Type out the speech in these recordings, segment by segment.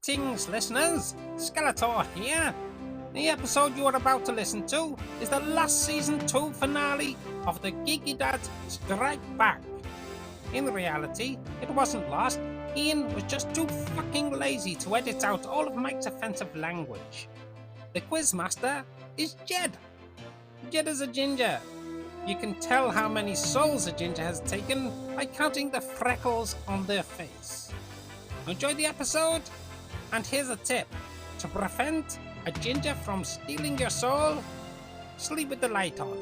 Greetings, listeners. Skeletor here. The episode you are about to listen to is the last season 2 finale of the Geeky Dads Strike Back. In reality, it wasn't lost. Ian was just too fucking lazy to edit out all of Mike's offensive language. The quizmaster is Jed. Jed is a ginger. You can tell how many souls a ginger has taken by counting the freckles on their face. Enjoy the episode, and here's a tip. To prevent a ginger from stealing your soul, sleep with the light on.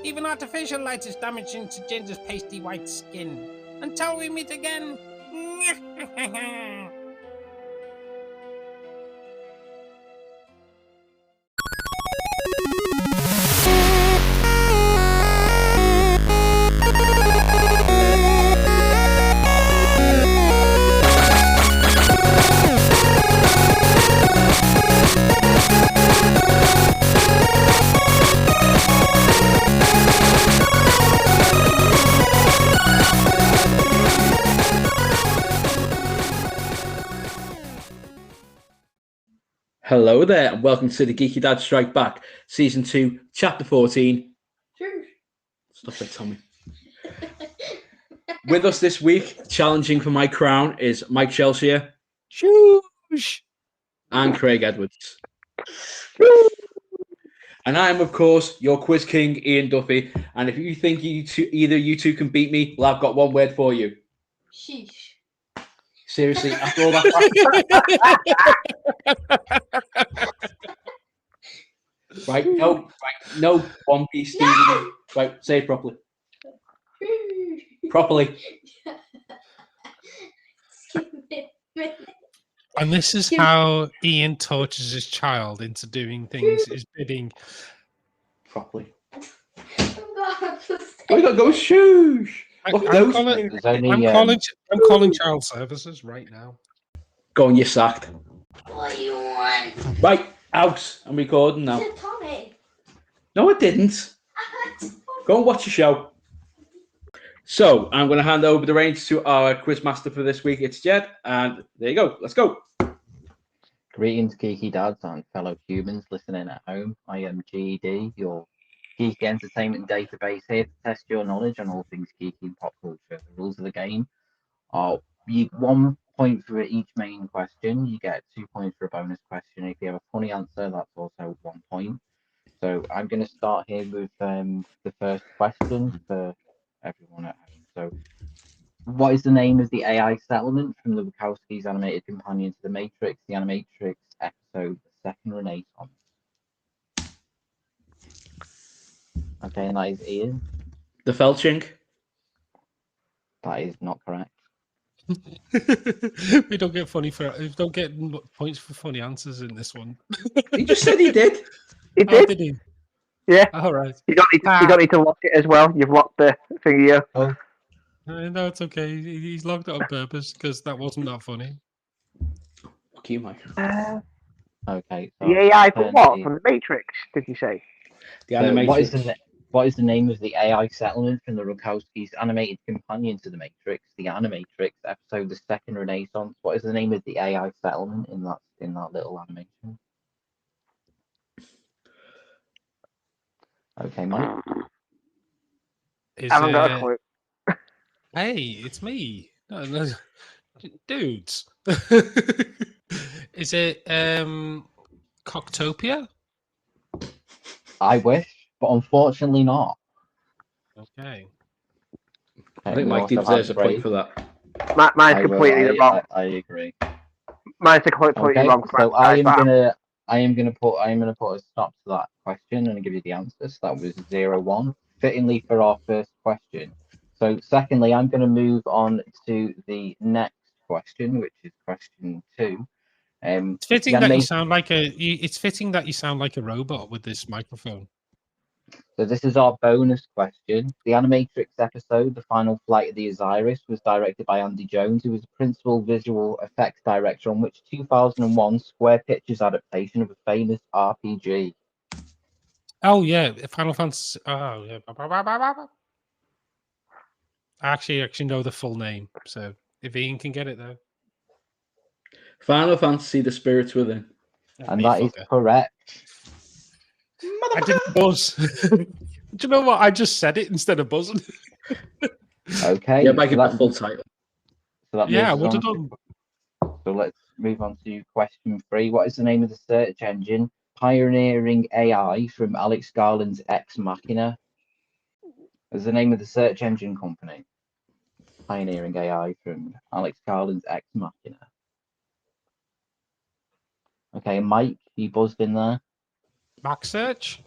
Even artificial light is damaging to ginger's pasty white skin. Until we meet again. Hello there, and welcome to the Geeky Dad Strike Back, Season 2, Chapter 14. Sure. Stop it, Tommy. With us this week, challenging for my crown, is Mike Shelshire. Shoosh. And Craig Edwards. And I am, of course, your quiz king, Ian Duffy. And if you think either you two can beat me, well, I've got one word for you. Sheesh. Seriously, after all that... Right, no One Piece, Stephen. Right, say it properly. Properly. And this is how Ian tortures his child into doing things his bidding. Properly. We gotta go shoosh. I'm calling child services right now. Go on, you're sacked. What do you want? Right, out. I'm recording now. Tommy. No, I didn't. Go and watch the show. So, I'm going to hand over the reins to our quizmaster for this week. It's Jed, and there you go. Let's go. Greetings, geeky dads and fellow humans listening at home. I am GED, your geeky entertainment database, here to test your knowledge on all things geeky and pop culture. The rules of the game are you 1 point for each main question. You get 2 points for a bonus question. If you have a funny answer, that's also 1 point. So I'm going to start here with the first question for everyone at home. So, what is the name of the AI settlement from the Wachowskis' animated companion to the Matrix, the Animatrix episode, The Second Renaissance? Okay, and that is Ian. The Felching. That is not correct. We don't get points for funny answers in this one. He just said he did. He Oh, did. did he? Yeah. All right. You don't need to lock it as well. You've locked the thing here. Oh, No, it's okay. He's logged it on purpose because that wasn't that funny. Fuck you, Mike. okay. So The AI for what? the- From the Matrix, did you say? The so Animatrix. what is the name of the AI settlement from the Wachowskis' animated companion to the Matrix, the Animatrix episode, The Second Renaissance? What is the name of the AI settlement in that little animation? Okay, Mike. Is I haven't got a clue. Hey, it's me. No, dudes. Is it Cocktopia? I wish, but unfortunately not. Okay. I Okay, think we Mike also deserves have a point Craig. for that. Mine's completely wrong. I agree. Mine's completely Okay, wrong. so I am gonna put a stop to that question and give you the answer. So that was 0-1, fittingly for our first question. So secondly, I'm going to move on to the next question, which is question 2. It's fitting that you sound like It's fitting that you sound like a robot with this microphone. So this is our bonus question. The Animatrix episode, The Final Flight of the Osiris, was directed by Andy Jones, who was the principal visual effects director on which 2001 Square Pictures adaptation of a famous RPG. Oh yeah, Final Fantasy. Oh yeah. I actually know the full name. So if Ian can get it though. Final Fantasy: The Spirits Within. And that is correct. I didn't buzz. Do you know what? I just said it instead of buzzing. Okay. Yeah, make it the full title. So that Yeah, I moves would us have on. done. So let's move on to question 3. What is the name of the search engine pioneering AI from Alex Garland's Ex Machina? Is the name of the search engine company pioneering AI from Alex Garland's Ex Machina? Okay, Mike, you buzzed in there. Back search.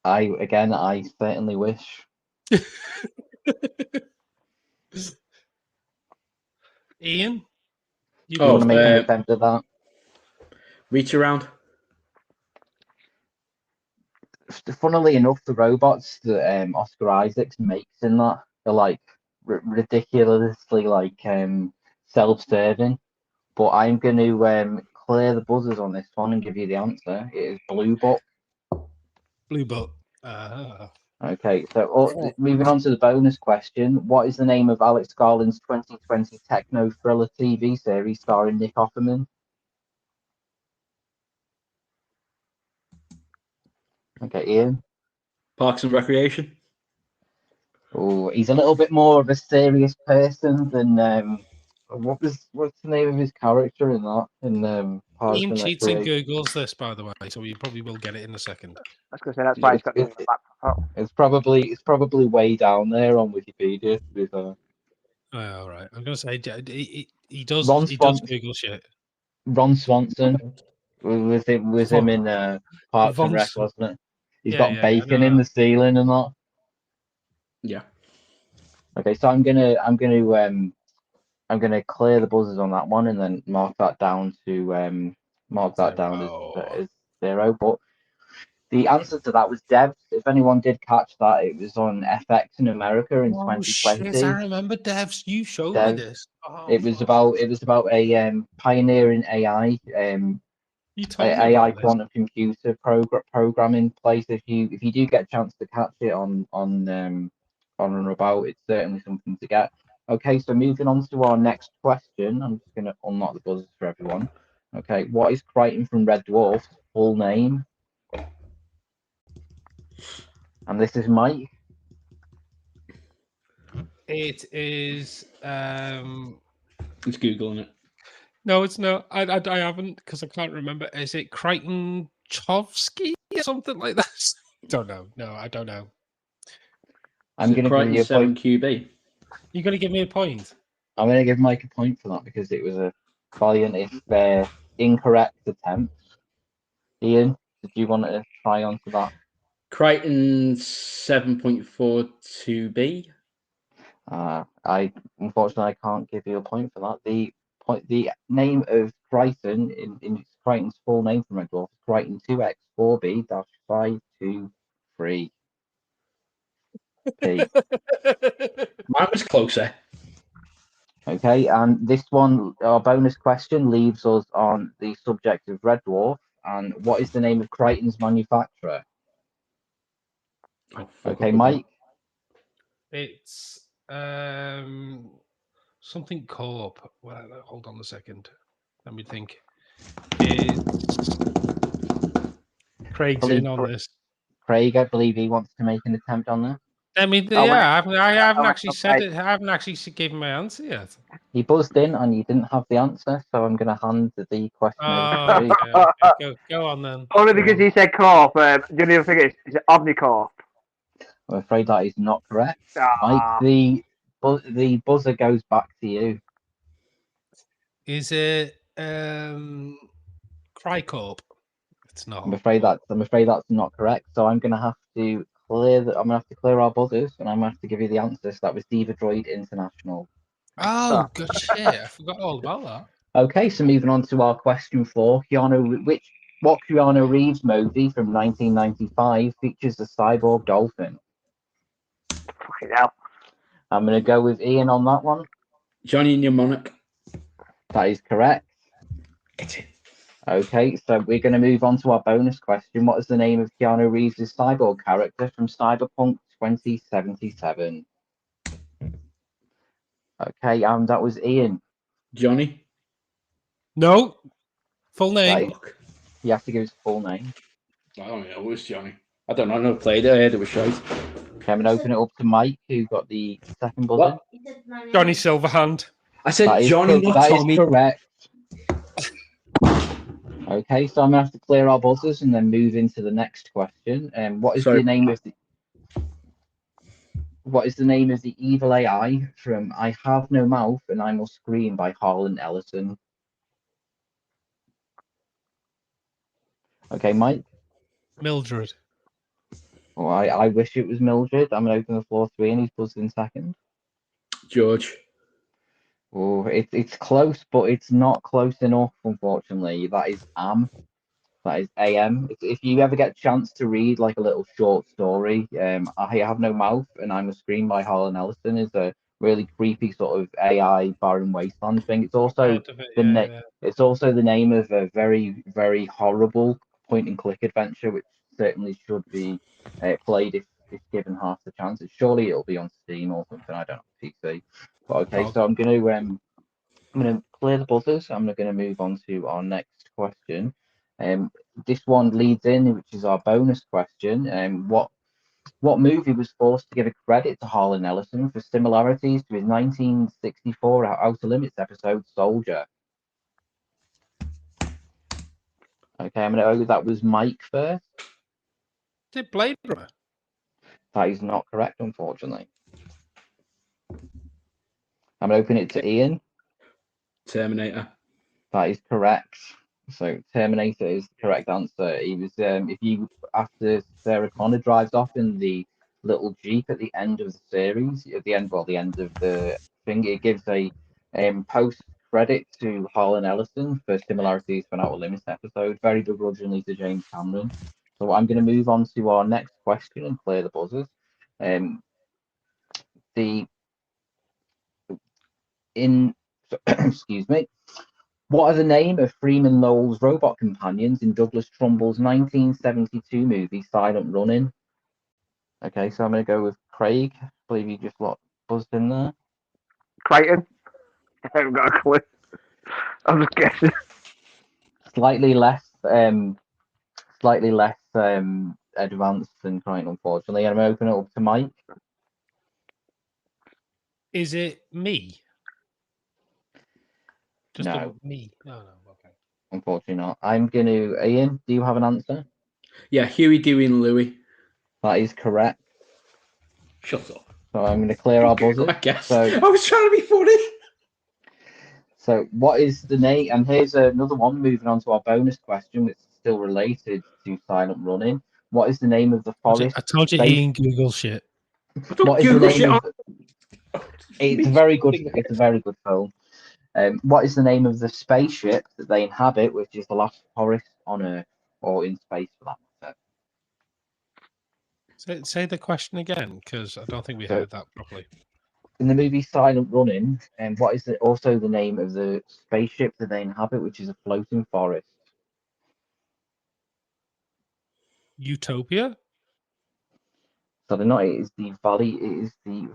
I certainly wish. Ian, You want to make an attempt at that? Reach around. Funnily enough, the robots that Oscar Isaacs makes in that are like ridiculously like self-serving. But I'm going to clear the buzzers on this one and give you the answer. It is Blue Book. Blue Book. Okay, so moving on to the bonus question. What is the name of Alex Garland's 2020 techno thriller TV series starring Nick Offerman? Okay, Ian. Parks and Recreation. Oh, he's a little bit more of a serious person than what's the name of his character in that? Parks Ian and cheats and Recreation. Googles this, by the way, so you probably will get it in a second. I was going to say that's why he's got the laptop. It's probably way down there on Wikipedia. Oh, all right. I'm going to say he does Google shit. Ron Swanson was him in Parks and Rec, wasn't it? He's got bacon in the ceiling and that. Yeah. Okay, so I'm gonna clear the buzzers on that one and then mark that down as 0. But the answer to that was Devs. If anyone did catch that, it was on FX in America in 2020. Shit, I remember Devs. You showed me this. Oh, it was about a pioneering AI AI quantum computer programming place. If you do get a chance to catch it on and about, it's certainly something to get. Okay, so moving on to our next question. I'm just going to unlock the buzzers for everyone. Okay, what is Crichton from Red Dwarf's full name? And this is Mike. It is. It's Googling it. No, it's not. I haven't because I can't remember. Is it Crichton Chovsky or something like that? Don't know. No, I don't know. I'm going to give you a point. QB. You're going to give me a point. I'm going to give Mike a point for that because it was a valiant, if incorrect attempt. Ian, did you want to try on to that? Crichton 7.42B. I unfortunately I can't give you a point for that. The name of Crichton in Crichton's full name from Red Dwarf is Crichton 2X4B-523. Mine was closer. Okay, and this one, our bonus question, leaves us on the subject of Red Dwarf. And what is the name of Crichton's manufacturer? Okay, Mike. It's something Corp. Well, hold on a second. Let me think. It's Craig's in on this. Craig, I believe he wants to make an attempt on that. I mean, I haven't actually said it. I haven't actually given my answer yet. He buzzed in and you didn't have the answer, so I'm going to hand the question over to you. Okay. Go on then. Only because he said Corp. The only other thing is it Omnicorp? I'm afraid that is not correct. Mike, the buzzer goes back to you. Is it Crycorp? It's not. I'm afraid that's not correct. So I'm going to have to clear our buzzers, and I'm going to have to give you the answer. So that was Diva Droid International. Oh, good shit! I forgot all about that. Okay, so moving on to our question 4, what Keanu Reeves movie from 1995 features a cyborg dolphin? Fucking hell. I'm going to go with Ian on that one. Johnny Mnemonic. That is correct. Get it. Okay, so we're going to move on to our bonus question. What is the name of Keanu Reeves' cyborg character from Cyberpunk 2077? Okay, that was Ian. Johnny. No. Full name. Right. You have to give his full name. I don't know. It was Johnny. I don't know. I never played it. I heard it was shite. Okay, I'm going to open it up to Mike, who got the second buzzer. What? He said my name. Johnny Silverhand. I said Johnny, not that is Tommy. correct. Okay, so I'm going to have to clear our buzzers and then move into the next question. What is Sorry. the name of the evil AI from I Have No Mouth and I Must Scream by Harlan Ellison? Okay, Mike. Mildred. Well, I wish it was Mildred. I'm going to open the floor to Ian. He's buzzed in second. George. Oh, it's close, but it's not close enough, unfortunately. That is Am. That is AM. If you ever get a chance to read like a little short story, I Have No Mouth and I'm a Scream by Harlan Ellison is a really creepy sort of AI barren wasteland thing. It's also it's also the name of a very, very horrible point and click adventure, which certainly should be played if given half the chance. Surely it'll be on Steam or something. I don't know, PC. But okay, so I'm gonna clear the buzzers. I'm gonna move on to our next question. This one leads in, which is our bonus question. What movie was forced to give a credit to Harlan Ellison for similarities to his 1964 Outer Limits episode Soldier? Okay, I'm gonna that was Mike first. Did Blade Runner? That is not correct, unfortunately. I'm gonna open it to Ian. Terminator. That is correct. So Terminator is the correct answer. He was if you after Sarah Connor drives off in the little Jeep at the end of the series, at the end of the thing, it gives a post credit to Harlan Ellison for similarities to an Outer Limits episode, very begrudgingly to James Cameron. So I'm going to move on to our next question and clear the buzzers. Excuse me. What are the name of Freeman Lowell's robot companions in Douglas Trumbull's 1972 movie Silent Running? Okay, so I'm going to go with Craig. I believe you just buzzed in there. Crichton. I haven't got a clue. I'm just guessing. Slightly less advanced than Crichton, unfortunately. And I'm going to open it up to Mike. Is it me? Just No. me. No, okay. Unfortunately not. I'm going to... Ian, do you have an answer? Yeah, Huey, Dewey, and Louie. That is correct. Shut up. So I'm going to clear our buzzers. I guess. So, I was trying to be funny. So what is the name? And here's another one, moving on to our bonus question, which is still related to Silent Running. What is the name of the forest? I told you Ian Google shit. What is the name of... It's a very good film. What is the name of the spaceship that they inhabit, which is the last forest on Earth, or in space for that matter? Say the question again, because I don't think we heard that properly. In the movie Silent Running, and what is also the name of the spaceship that they inhabit, which is a floating forest? Utopia? So they're not. It is the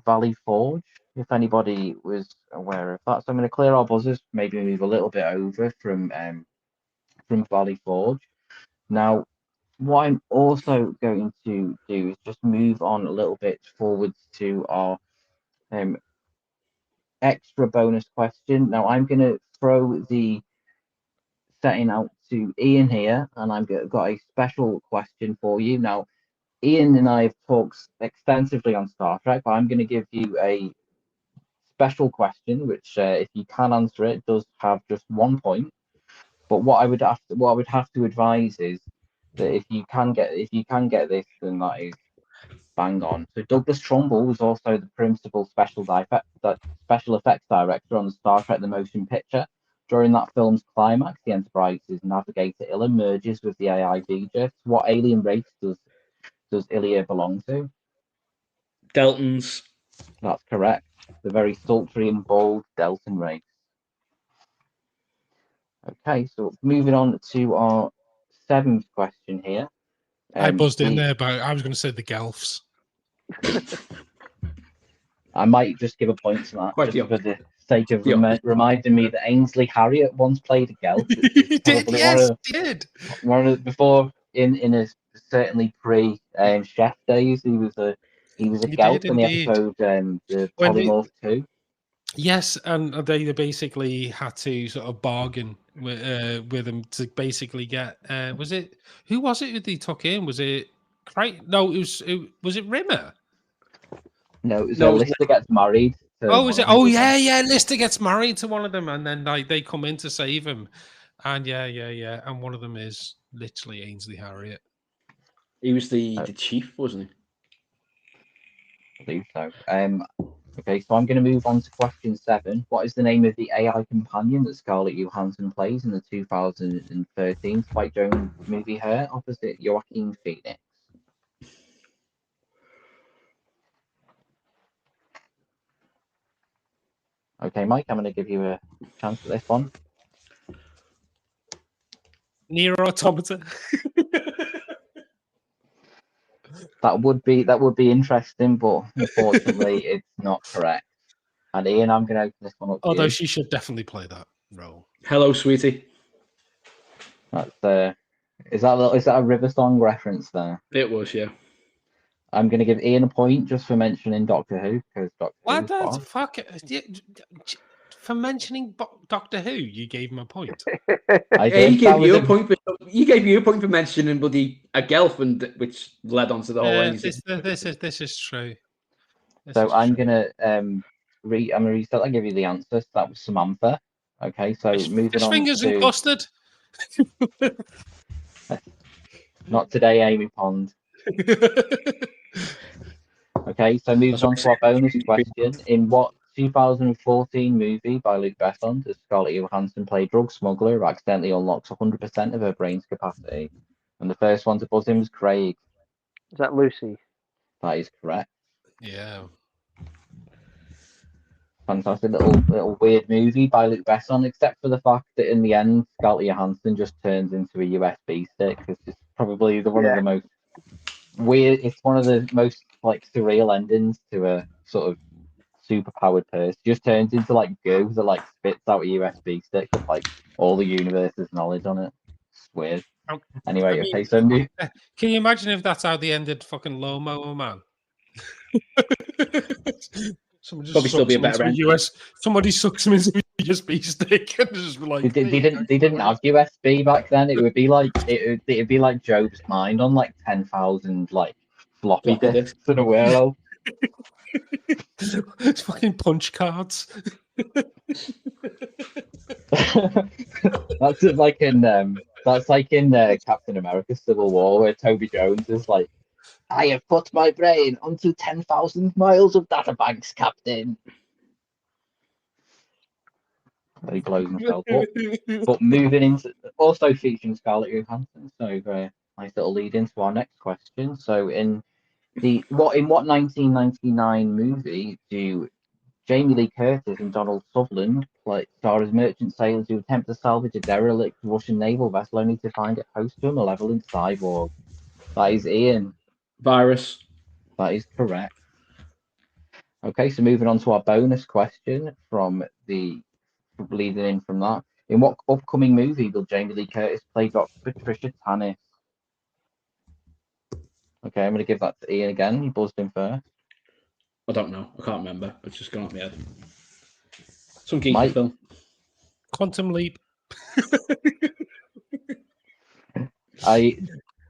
Valley Forge. If anybody was aware of that, so I'm going to clear our buzzers. Maybe move a little bit over from Valley Forge. Now, what I'm also going to do is just move on a little bit forwards to our extra bonus question. Now, I'm going to throw the setting out to Ian here, and I've got a special question for you. Now, Ian and I have talked extensively on Star Trek, but I'm going to give you a special question, which, if you can answer it, does have just 1 point. But what I would have to advise is that if you can get this, then that is bang on. So Douglas Trumbull was also the principal special effects director on the Star Trek: The Motion Picture. During that film's climax, the Enterprise's navigator Illa merges with the AI Deja. What alien race does Ilya belong to? Deltons. That's correct. The very sultry and bold Delton race. Okay, so moving on to our 7th question here. I buzzed in there, but I was going to say the Gelfs. I might just give a point to that, Quite just for the sake of Yeah. reminding me that Ainsley Harriott once played a girl. He did, yes, he did. One of before in a certainly pre chef days, he was a He gelf did in the indeed. episode the When they- Polymorph 2. Yes, and they basically had to sort of bargain with him to basically get. Was it who was it who they took in? Was it No, was it Rimmer? No, it was No, Lister gets married. To Oh, one is of it? them. Oh, yeah. Lister gets married to one of them, and then they come in to save him. And yeah. And one of them is literally Ainsley Harriott. he was the chief, wasn't he? I believe so. Okay, so I'm going to move on to question 7. What is the name of the AI companion that Scarlett Johansson plays in the 2013 Spike Jonze movie Her opposite Joaquin Phoenix? Okay, Mike, I'm going to give you a chance at this one. Near Automata. That would be interesting, but unfortunately, it's not correct. And Ian, I'm going to open this one up to Although you. she should definitely play that role. Hello, sweetie. That's is that a River Song reference there? It was, yeah. I'm going to give Ian a point just for mentioning Doctor Who because Doctor What Who. the fuck? For mentioning Doctor Who, you gave him a point. I Yeah, he did. gave you a point. He gave you a point for mentioning bloody a girlfriend, which led on to the whole thing. This is true. So I'm gonna restart. I'll give you the answer. So that was Samantha. Okay, so moving Fish on fingers and to custard. not today, Amy Pond. Okay, so moving on to our bonus question. In what 2014 movie by Luc Besson does Scarlett Johansson play drug smuggler who accidentally unlocks 100% of her brain's capacity? And the first one to buzz in was Craig. Is that Lucy? That is correct. Yeah. Fantastic little weird movie by Luc Besson, except for the fact that in the end, Scarlett Johansson just turns into a USB stick. It's probably one of the most weird. It's one of the most like surreal endings to a sort of super powered person. Just turns into like goo that like spits out a USB stick with like all the universe's knowledge on it. It's weird. Anyway, I mean, okay, so can you imagine if that's how they ended fucking Lomo, man? Someone just Probably still sucks be a him better into end. somebody sucks him into a USB stick and just like they didn't have USB back then. It would be like it'd be like Job's mind on like 10,000 like floppy Floppy disks in a warehouse. It's fucking punch cards. That's like in Captain America: Civil War, where Toby Jones is like, "I have put my brain onto 10,000 miles of databanks, Captain." But he blows himself up. But moving into also featuring Scarlett Johansson, so nice little lead into our next question. So in what 1999 movie do Jamie Lee Curtis and Donald Sutherland star as merchant sailors who attempt to salvage a derelict Russian naval vessel only to find it host to a malevolent cyborg? That is Ian. Virus. That is correct. Okay, so moving on to our bonus question from leading in from that. In what upcoming movie will Jamie Lee Curtis play Dr. Patricia Tannis? Okay, I'm going to give that to Ian again. He buzzed in first. I don't know. I can't remember. It's just gone off my head. Some geeky Mike? film. Quantum Leap. I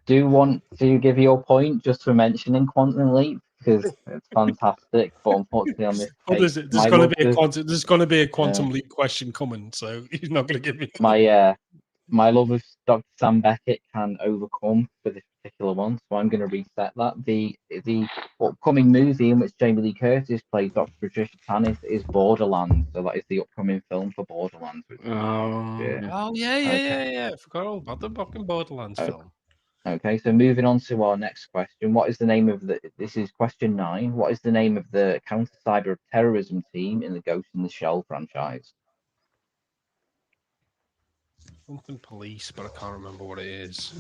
do want to give you a point just for mentioning Quantum Leap because it's fantastic, but unfortunately on this Well, case, there's going to be a quantum leap question coming, so he's not going to give me my love of Dr. Sam Beckett can overcome for this particular one, so I'm going to reset that. The upcoming movie in which Jamie Lee Curtis plays Dr. Patricia Tannis is Borderlands, so that is the upcoming film for Borderlands. Oh yeah. I forgot all about the fucking Borderlands film. Okay, so moving on to our next question. What is the name of this is question 9. What is the name of the counter-cyber terrorism team in the Ghost in the Shell franchise? Something police, but I can't remember what it is.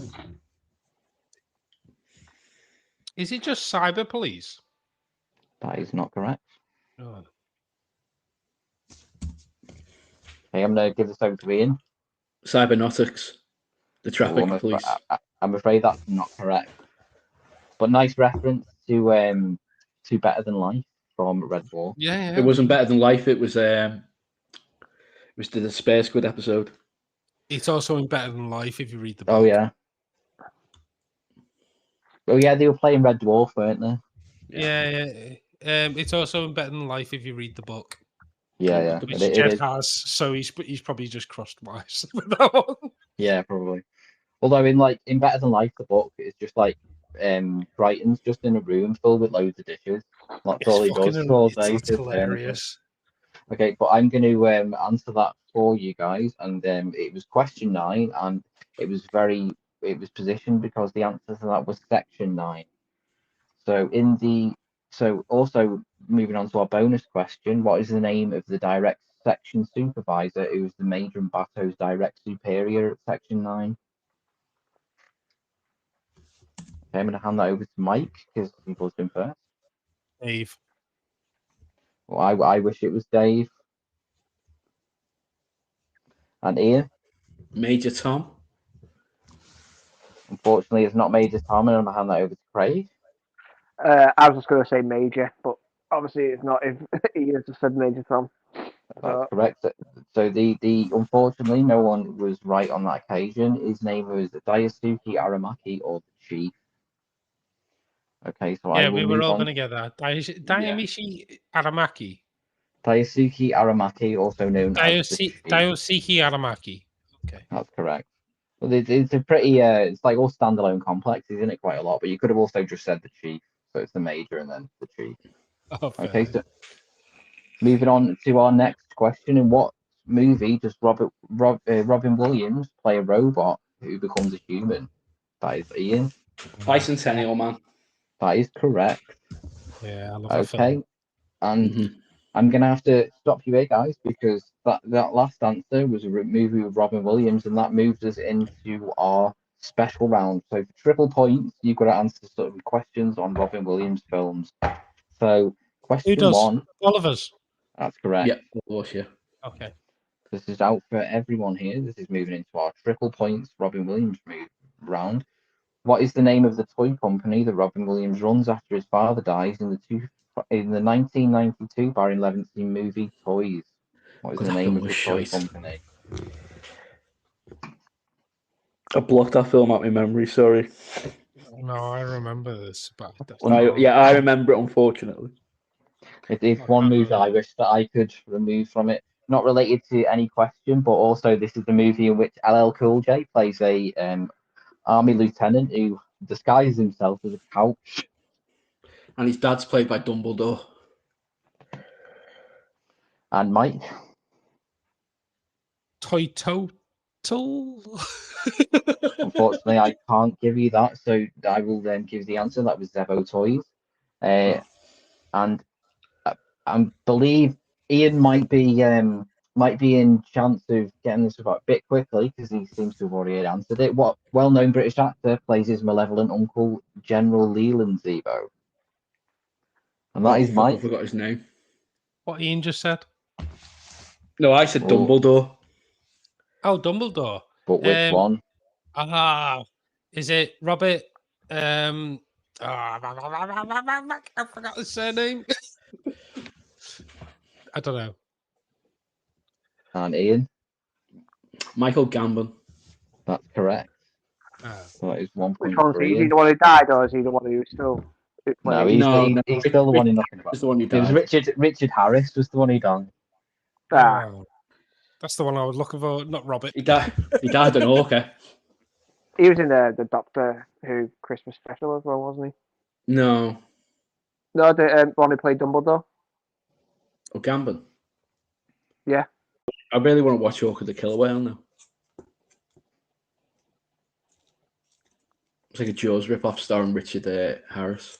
Is it just cyber police? That is not correct. Oh. Okay, I'm going to give this over to Ian. Cybernautics. The traffic police. I'm afraid that's not correct. But nice reference to Better Than Life from Red Dwarf. Yeah. It wasn't Better Than Life. It was the Space Squid episode. It's also in Better Than Life if you read the book. Oh yeah. Oh yeah, they were playing Red Dwarf, weren't they? Yeah. It's also in Better Than Life if you read the book. Yeah. Which It Jed is. has, so he's probably just crossed wires with that one. Yeah, probably. Although in Better Than Life, the book is just like Brighton's just in a room filled with loads of dishes. That's all he does all day. It's hilarious. Okay, but I'm going to answer that for you guys, and it was question 9, and it was positioned because the answer to that was section 9. So also moving on to our bonus question, what is the name of the direct section supervisor who was the Major and Bato's direct superior at section 9? Okay, I'm going to hand that over to Mike because he was in first. Dave. Well, I wish it was Dave. And Ian? Major Tom. Unfortunately, it's not Major Tom, and I'm going to hand that over to Craig. I was just going to say Major, but obviously it's not if Ian just said Major Tom. That's correct. So the unfortunately, no one was right on that occasion. His name was Daisuke Aramaki, or the Chief. Okay, so I will we were move all on. going to get that. Daiamishi Aramaki. Daisuke Aramaki, also known as the Chief. Daisuke Aramaki. Okay, that's correct. Well, it's a pretty it's like all standalone complexes, isn't it? Quite a lot, but you could have also just said the Chief. So it's the Major and then the Chief. Oh, okay, so moving on to our next question: in what movie does Robin Williams play a robot who becomes a human? That is Ian. Bicentennial Man. That is correct. Yeah, I love that film. And I'm gonna have to stop you here, guys, because that last answer was a movie with Robin Williams, and that moves us into our special round. So for triple points, you've got to answer some questions on Robin Williams films. So question 1. All of us. That's correct. Yeah, of course, yeah. Okay. This is out for everyone here. This is moving into our triple points Robin Williams round. What is the name of the toy company that Robin Williams runs after his father dies in the 1992 Barry Levinson movie Toys? What is the name of the toy company? I blocked that film out of my memory, sorry. No, I remember this, but I remember it, unfortunately. It's one movie I wish that I could remove from it. Not related to any question, but also this is the movie in which LL Cool J plays a army lieutenant who disguises himself as a couch. And his dad's played by Dumbledore. And Mike? Toy Total? Unfortunately, I can't give you that, so I will then give the answer. That was Zebo Toys. And I believe Ian might be in chance of getting this a bit quickly because he seems to have already answered it. What well-known British actor plays his malevolent uncle, General Leland Zebo? And that is Mike. I forgot his name. What Ian just said? No, I said Dumbledore. Oh, Dumbledore. But which one? Is it Robert? I forgot the surname. I don't know. And Ian? Michael Gambon. That's correct. So that is 1 point. Which one? Is he the one who died, or is he the one who's still? No, he's still the one who nothing about. The one who died. It was Richard Harris was the one who died. That's the one I was looking for, not Robert. He died in Orca. He was in the Doctor Who Christmas special as well, wasn't he? No, the one who played Dumbledore. Oh, Gambon. Yeah. I really want to watch Orca the Killer Whale now. It's like a Jaws rip-off starring Richard Harris.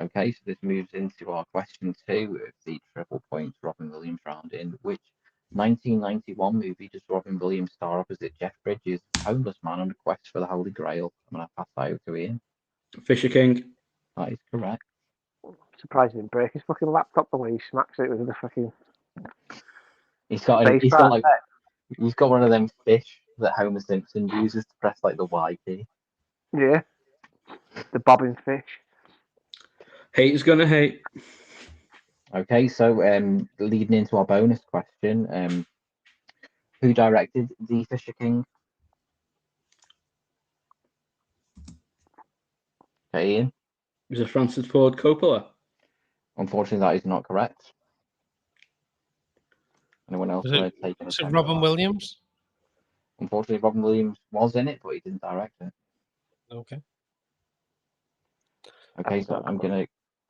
Okay, so this moves into our question 2 of the triple points Robin Williams round. In which 1991 movie does Robin Williams star opposite Jeff Bridges, homeless man on a quest for the Holy Grail? I'm going to pass that over to Ian. Fisher King. That is correct. I'm surprised he didn't break his fucking laptop the way he smacks it with the fucking... He's got Space he's bar. got like he's got one of them fish that Homer Simpson uses to press like the Y key. Yeah. The bobbing fish. Haters gonna hate. Okay, so leading into our bonus question, who directed The Fisher King? Okay, Ian. Was it Francis Ford Coppola? Unfortunately, that is not correct. Anyone else Was want it, to take an was it attempt at Robin that? Williams? Unfortunately, Robin Williams was in it, but he didn't direct it. Okay. Okay, so I'm going to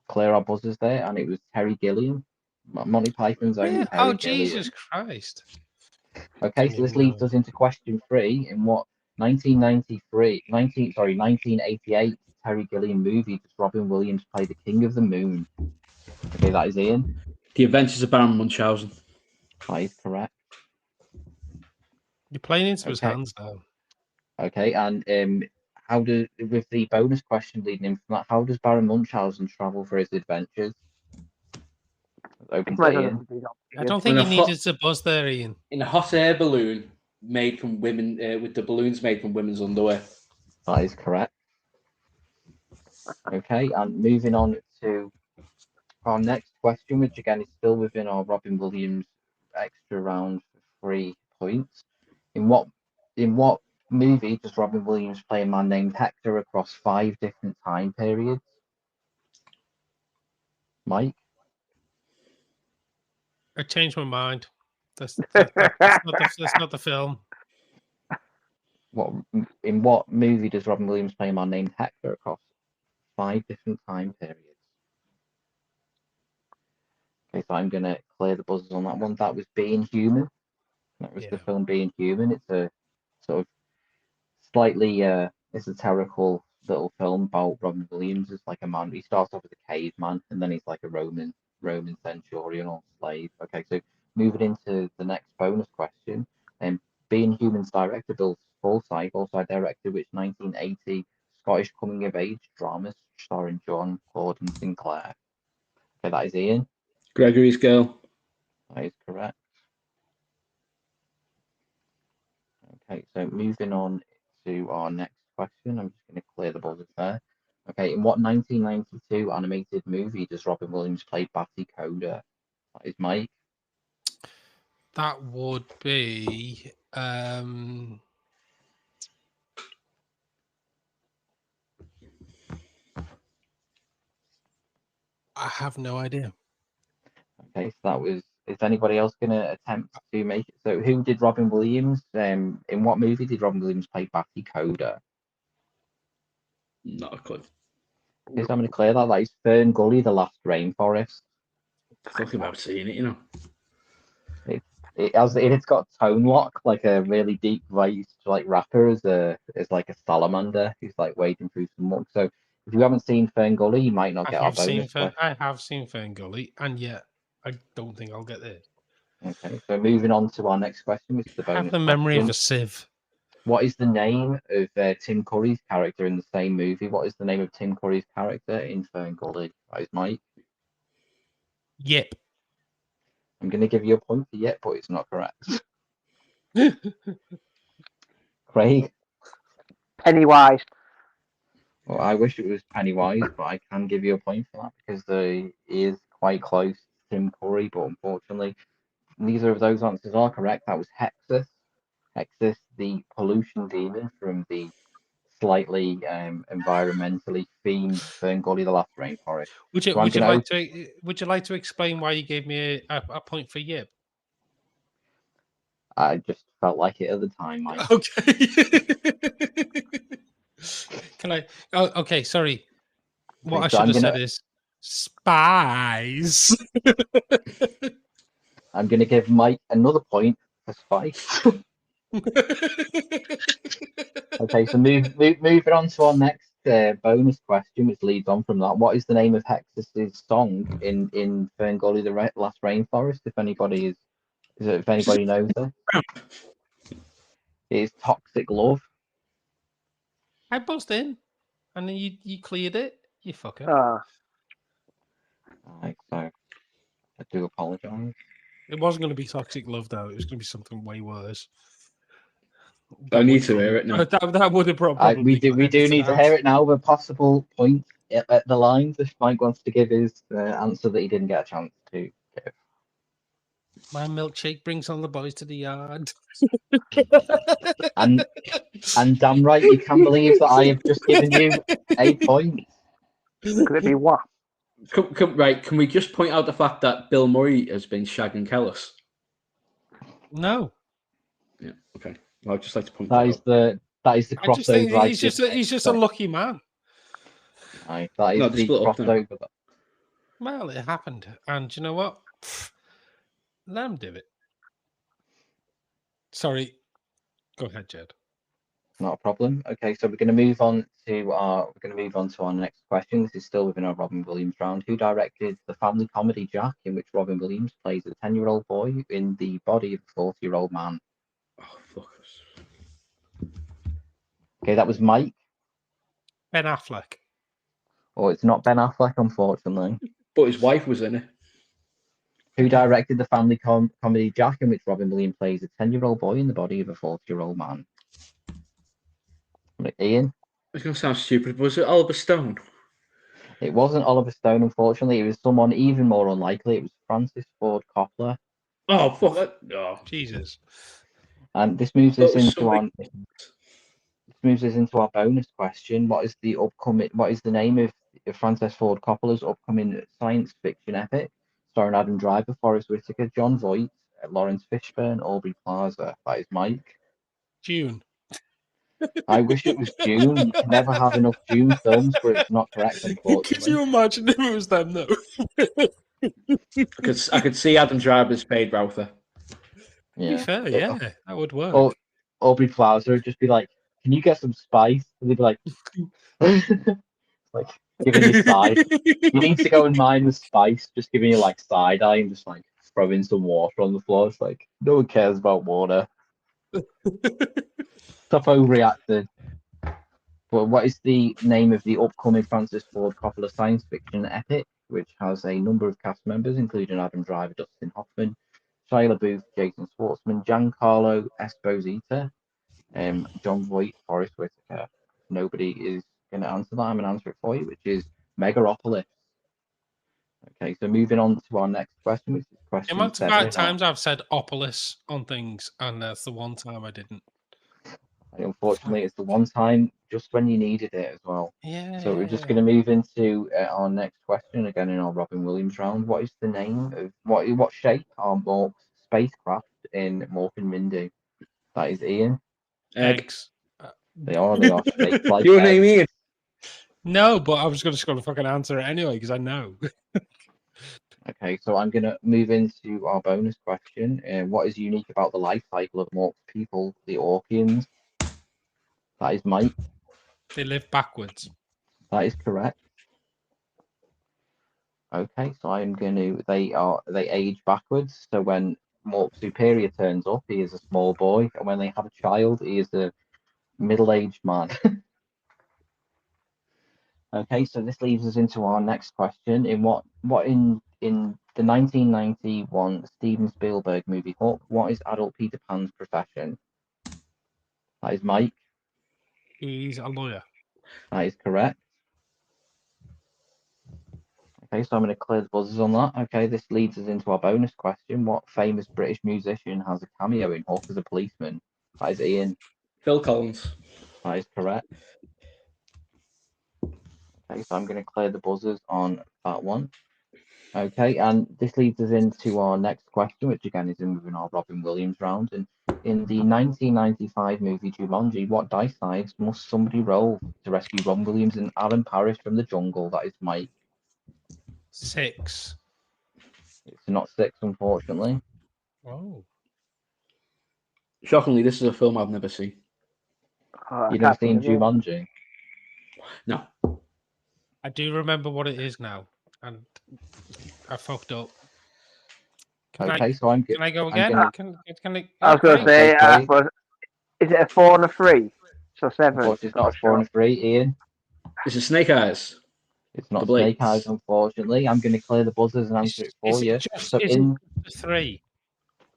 clear our buzzers there, and it was Terry Gilliam. Monty Python's own Yeah. Terry Oh, Gilliam. Jesus Christ. Okay, so this leads us into question 3. In what 1988 Terry Gilliam movie does Robin Williams play the King of the Moon? Okay, that is Ian. The Adventures of Baron Munchausen. That is correct. You're playing into his Okay. hands now. Okay, and how do with the bonus question leading in from that, how does Baron Munchausen travel for his adventures? Open to Ian. I don't think In a you hot- needed to buzz there, Ian. In a hot air balloon made from women, with the balloons made from women's underwear. That is correct. Okay, and moving on to our next question, which again is still within our Robin Williams extra round for 3 points. In what movie does Robin Williams play a man named Hector across 5 different time periods? Mike? I changed my mind. That's not the film. In what movie does Robin Williams play a man named Hector across 5 different time periods? Okay, so I'm gonna clear the buzzers on that one. That was Being Human. That was the Yeah. film Being Human. It's a sort of slightly esoterical little film about Robin Williams as like a man. He starts off as a caveman and then he's like a Roman centurion or slave. Okay, so moving into the next bonus question, Being Human's director Bill Forsyth also directed which 1980 Scottish coming of age drama starring John Gordon Sinclair. Okay, that is Ian. Gregory's Girl. That is correct. Okay, so moving on to our next question. I'm just going to clear the buzzers there. Okay, in what 1992 animated movie does Robin Williams play Batty Coda? That is Mike. That would be I have no idea. Okay, so that was. Is anybody else going to attempt to make it? So, who did Robin Williams? In what movie did Robin Williams play Batty Coda? Not a clue. Okay, so I'm going to clear that. That is Fern Gully, The Last Rainforest. Talking about seeing it, you know. It's got tone lock, like a really deep voice, like rapper is like a salamander who's like wading through some muck. So if you haven't seen Fern Gully, you might not get our bonus question. I have seen Ferngully, and yet I don't think I'll get there. Okay, so moving on to our next question, which is the I have bonus the memory of question. a sieve. What is the name of Tim Curry's character in the same movie? What is the name of Tim Curry's character in Fern Gully? That is Mike. Yep. I'm going to give you a point for yet, but it's not correct. Craig? Pennywise. Well, I wish it was Pennywise, but I can give you a point for that because he is quite close to Tim Curry, but unfortunately, neither of those answers are correct. That was Hexus. Hexus, the pollution demon from the slightly environmentally themed Ferngully, the Last Rainforest. Would you like to explain why you gave me a point for yep? I just felt like it at the time, Mike. Okay. Can I? Oh, okay. Sorry. What I should have said is spies. I'm going to give Mike another point for spice. Okay, so moving on to our next bonus question, which leads on from that. What is the name of Hexus's song in Ferngully, the Last Rainforest? If anybody knows it, it's Toxic Love. I buzzed in, and then you cleared it. You fucker. Right, so I do apologise. It wasn't going to be toxic love, though. It was going to be something way worse. I need to hear it now. That would have probably. We do need to hear it now. The possible point at the lines if Mike wants to give his answer that he didn't get a chance to give. My milkshake brings all the boys to the yard. And damn right, you can believe that I have just given you 8 points. Could it be what? Right, can we just point out the fact that Bill Murray has been shagging Kellis? No. Yeah, okay. Well, I'd just like to point that out. That is the I just think crossover. he's just a lucky man. Aye, that is No, the they split up now. crossover. Well, it happened. And you know what? Let him do it. Sorry. Go ahead, Jed. Not a problem. Okay, so we're going to move on to our next question. This is still within our Robin Williams round. Who directed the family comedy Jack, in which Robin Williams plays a 10-year-old boy in the body of a 40-year-old man? Oh, fuck us. Okay, that was Mike. Ben Affleck. Oh, it's not Ben Affleck, unfortunately. But his wife was in it. Who directed the family comedy Jack, in which Robin Williams plays a 10-year-old boy in the body of a 40-year-old man? Ian? It's going to sound stupid, but was it Oliver Stone? It wasn't Oliver Stone, unfortunately. It was someone even more unlikely. It was Francis Ford Coppola. Oh, fuck it. Oh. Jesus. And this moves us into our our bonus question. What is the name of Francis Ford Coppola's upcoming science fiction epic starring Adam Driver, Forrest Whitaker, John Voight, Lawrence Fishburne, Aubrey Plaza? That is Mike. June. I wish it was June. You can never have enough June films, but it's not correct, unfortunately. Could you imagine if it was them, though? I could see Adam Driver's Spade Routher. To be fair, yeah, that would work. Or Aubrey Plaza would just be like, "Can you get some spice?" And they'd be like, like giving you side. You need to go and mine the spice, just giving you like side eye and just like throwing some water on the floor. It's like no one cares about water. Stop overreacting. But what is the name of the upcoming Francis Ford Coppola science fiction epic, which has a number of cast members, including Adam Driver, Dustin Hoffman, Shia LaBeouf, Jason Schwartzman, Giancarlo Esposito, John Voight, Forrest Whitaker? Nobody is going to answer that. I'm going to answer it for you, which is Megaropolis. Okay, so moving on to our next question, which is question 7. The amount of times I've said Opolis on things, and that's the one time I didn't. Unfortunately, it's the one time just when you needed it as well. Yeah. So we're just going to move into our next question again in our Robin Williams round. What is the name of what shape are Mork's spacecraft in Mork and Mindy? That is Ian. Eggs. They are shaped like Your eggs. name Ian? No, but I was just going to fucking answer it anyway because I know. Okay, so I'm going to move into our bonus question. What is unique about the life cycle of Mork's people, the Orkians? That is Mike. They live backwards. That is correct. Okay, so they age backwards. So when Mork's superior turns up, he is a small boy, and when they have a child, he is a middle-aged man. Okay, so this leads us into our next question. In the 1991 Steven Spielberg movie Hook, what is adult Peter Pan's profession? That is Mike. He's a lawyer. That is correct. Okay, so I'm going to clear the buzzers on that. Okay, this leads us into our bonus question. What famous British musician has a cameo in Hook as a policeman? That is Ian. Phil Collins. That is correct. Okay, so I'm going to clear the buzzers on that one. Okay, and this leads us into our next question, which again is in our Robin Williams round. And in the 1995 movie Jumanji, what dice sides must somebody roll to rescue Ron Williams and Alan Parrish from the jungle? That is Mike. 6. It's not 6, unfortunately. Oh. Shockingly, this is a film I've never seen. You've never seen Jumanji? No. I do remember what it is now, and I fucked up. Can I go again? Can I was going to say, but is it a 4 and a 3? So 7. It's not a 4 and a 3, Ian. Is it Snake Eyes? It's not Snake Eyes, unfortunately. I'm going to clear the buzzers and answer it for you. So in 3.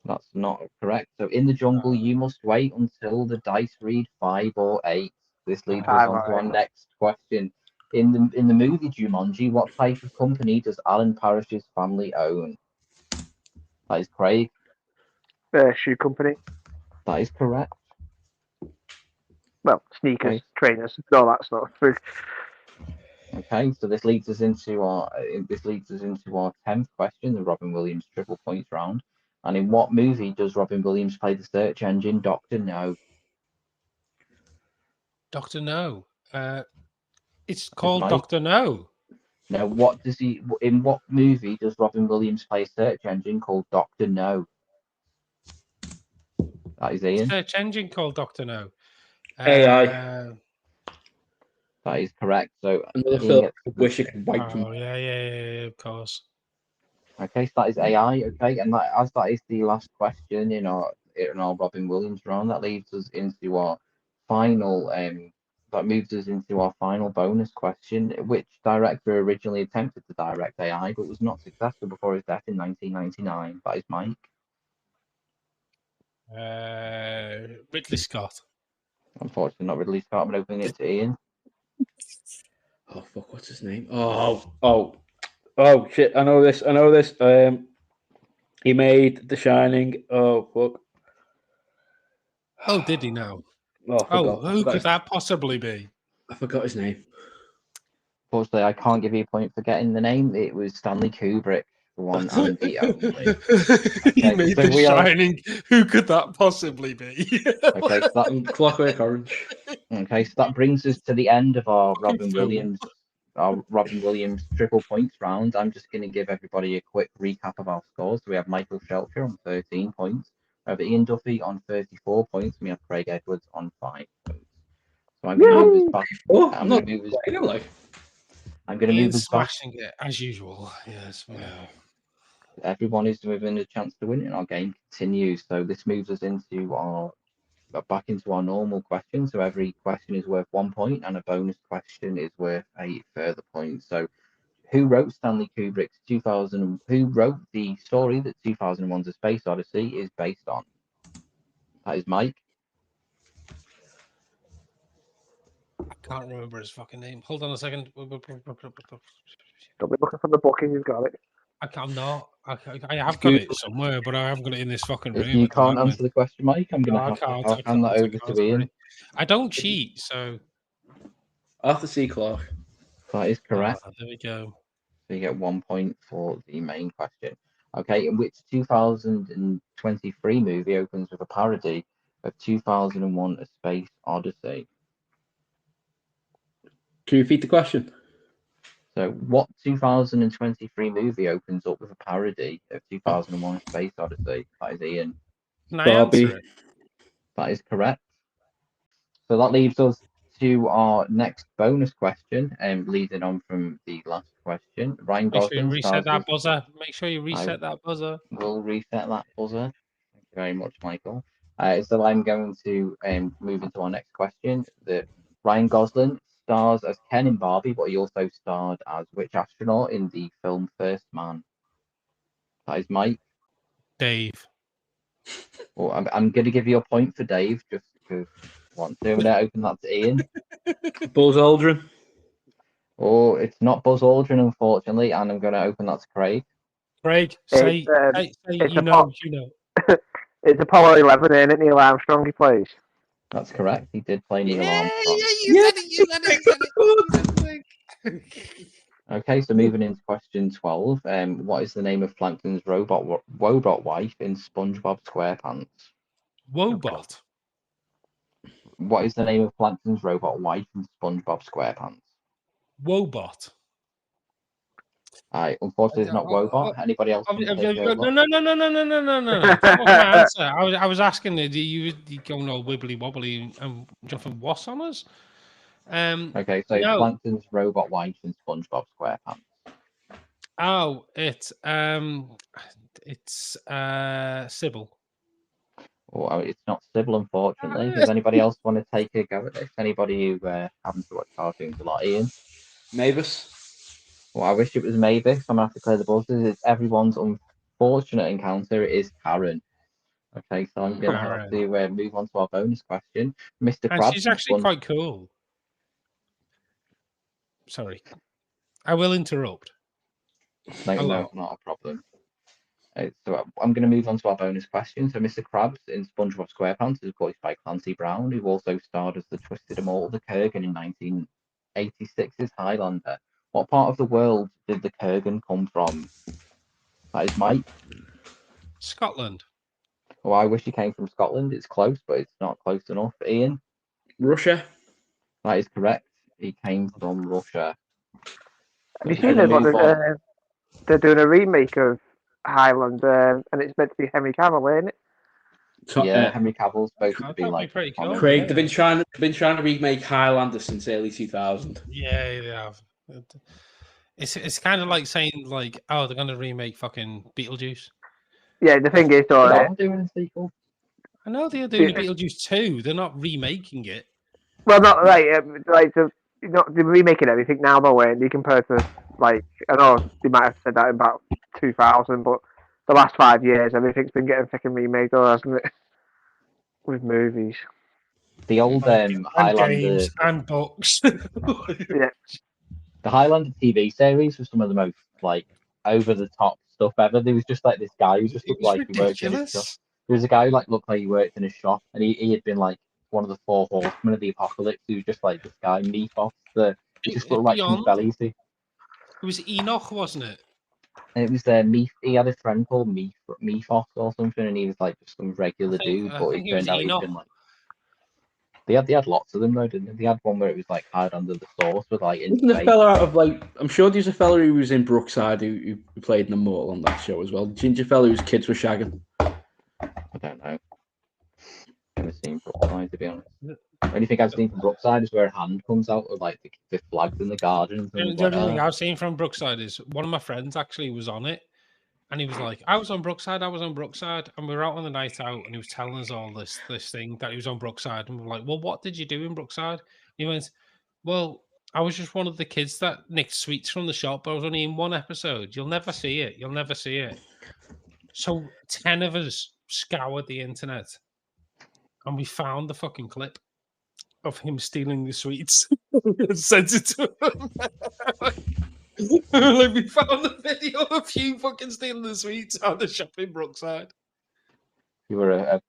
That's not correct. So in the jungle, you must wait until the dice read 5 or 8. This leads us Five on or to our eight. next question. In the movie Jumanji, what type of company does Alan Parrish's family own? That is Craig. Shoe company. That is correct. Well, sneakers, Okay. trainers, all that stuff. Okay, so this leads us into our 10th question, the Robin Williams triple points round. And in what movie does Robin Williams play the search engine Doctor No? Doctor No. It's called Mike. Doctor No. Now, in what movie does Robin Williams play a search engine called Doctor No? That is Ian. Search engine called Doctor No. AI. That is correct. So Another Ian film. gets Wish I could wipe Oh them. yeah, of course. okay, so that is AI. Okay, and that is the last question in our Robin Williams round, that leads us into our final that moves us into our final bonus question. Which director originally attempted to direct AI but was not successful before his death in 1999? That is Mike. Ridley Scott. Unfortunately, not Ridley Scott. I'm opening it to Ian. Oh fuck! What's his name? Oh shit! I know this. He made The Shining. Oh fuck! Oh, did he now? Oh, I forgot. Who could that possibly be? I forgot his name. Unfortunately, I can't give you a point for getting the name. It was Stanley Kubrick, the one and the only. He Okay, made so The we are- Shining. Who could that possibly be? Okay, so Clockwork Orange. that brings us to the end of our Fucking film. Robin Williams triple points round. I'm just going to give everybody a quick recap of our scores. So we have Michael Shelcher on 13 points. We have Ian Duffy on 34 points. And we have Craig Edwards on 5 points. So I'm going to move us back. Oh, I'm not going to move us. playing him like. I'm going to Ian move us back. smashing it as usual. Yes, we know. Everyone is within a chance to win, and our game continues. So this moves us back into our normal question. So every question is worth 1 point, and a bonus question is worth a further point. So, who wrote Stanley Kubrick's 2000? Who wrote the story that 2001's A Space Odyssey is based on? That is Mike. I can't remember his fucking name. Hold on a second. Don't be looking for the book and you've got it. I'm not. I have got it somewhere, but I haven't got it in this fucking room. If you at the can't moment. answer the question, Mike, I'm gonna I have can't. to. I'll hand that over to Ian. Sorry. I don't cheat, so Arthur C. Clarke. That is correct. there we go. So you get 1 point for the main question. Okay, in which 2023 movie opens with a parody of 2001: A Space Odyssey? Can you repeat the question? So, what 2023 movie opens up with a parody of 2001: A Space Odyssey? That is Ian. Can I Barbie. answer it? That is correct. So that leaves us to our next bonus question, and leading on from the last question. Ryan Make sure you Gosling reset stars that as. buzzer. Make sure you reset that buzzer. We'll reset that buzzer. Thank you very much, Michael. So I'm going to move into our next question. Ryan Gosling stars as Ken in Barbie, but he also starred as which astronaut in the film First Man? That is Mike. Dave. Well, I'm going to give you a point for Dave just because I want to. I'm going to open that to Ian. Buzz Aldrin. Oh, it's not Buzz Aldrin, unfortunately, and I'm going to open that to Craig. Craig, say it's you know. It's Apollo 11, ain't it? Neil Armstrong he plays. That's correct. He did play Neil Armstrong. You said it. Okay, so moving into question 12. What is the name of Plankton's robot wife in SpongeBob SquarePants? Wobot. What is the name of Plankton's robot wife in SpongeBob SquarePants? Wobot. Unfortunately, it's not Wobot. Anybody else? No. That was my answer. I was asking you going all wibbly wobbly and jumping what on us? Okay, so no. Plankton's robot wife in SpongeBob SquarePants. Oh, it's Sybil. Oh, it's not Sybil, unfortunately. Does anybody else want to take a go at this? Anybody who happens to watch cartoons a lot? Ian? Mavis. Well, I wish it was Mavis. I'm going to have to clear the buzzers. It's everyone's unfortunate encounter. It is Karen. Okay, so I'm going to have Alright. to move on to our bonus question. Mr. And Krabs. she's actually quite cool. Sorry. I will interrupt. No, Hello. not a problem. So I'm going to move on to our bonus question. So Mr. Krabs in SpongeBob SquarePants is voiced by Clancy Brown, who also starred as the Twisted Immortal the Kurgan in 1986's Highlander. What part of the world did the Kurgan come from? That is Mike. Scotland. Oh, I wish he came from Scotland. It's close, but it's not close enough. Ian. Russia. That is correct. He came from Russia. Have you seen it? Move on. They're doing a remake of Highlander, and it's meant to be Henry Cavill, ain't it? Yeah, Henry Cavill's supposed to be That'd like pretty cool. Craig, yeah. they've been trying to remake Highlander since early 2000. Yeah, they have. It's kind of like saying like, oh, they're gonna remake fucking Beetlejuice. Yeah, the thing is, They though, are doing a sequel. I know they're doing Yeah. a Beetlejuice 2. They're not remaking it. well, not like they're remaking everything now, though, and you compare to like I know they might have said that in about 2000, but the last 5 years, everything's been getting fucking remade, though, hasn't it? With movies. The old And Highlander games and books. Yeah. The Highlander TV series was some of the most like over the top stuff ever. There was just like this guy who just It looked was like he worked in his shop. ridiculous. There was a guy who like looked like he worked in his shop, and he had been like one of the 4 horsemen of the apocalypse. He was just like this guy, Meathos. He just looked like Beyond. Belushi. It was Enoch, wasn't it? And it was He had a friend called Meathos or something, and he was like just some regular dude, I but think it it was turned out he'd Enoch. been like. They had lots of them though, didn't they? They had one where it was like hide under the sauce with like in Wasn't the space. fella out of like? I'm sure there's a fella who was in Brookside who played an immortal on that show as well. The ginger fella whose kids were shagging. I don't know. Never seen Brookside, to be honest. The only thing I've seen from Brookside is where a hand comes out with like the flags in the gardens. The only thing I've seen from Brookside is one of my friends actually was on it, and he was like, "I was on Brookside, and we were out on the night out, and he was telling us all this thing that he was on Brookside, and we were like, well, what did you do in Brookside?" He went, "Well, I was just one of the kids that nicked sweets from the shop. I was only in one episode. You'll never see it. You'll never see it." So 10 of us scoured the internet, and we found the fucking clip of him stealing the sweets and sent it to him. Like we found the video of you fucking stealing the sweets out the shop in Brookside. You were a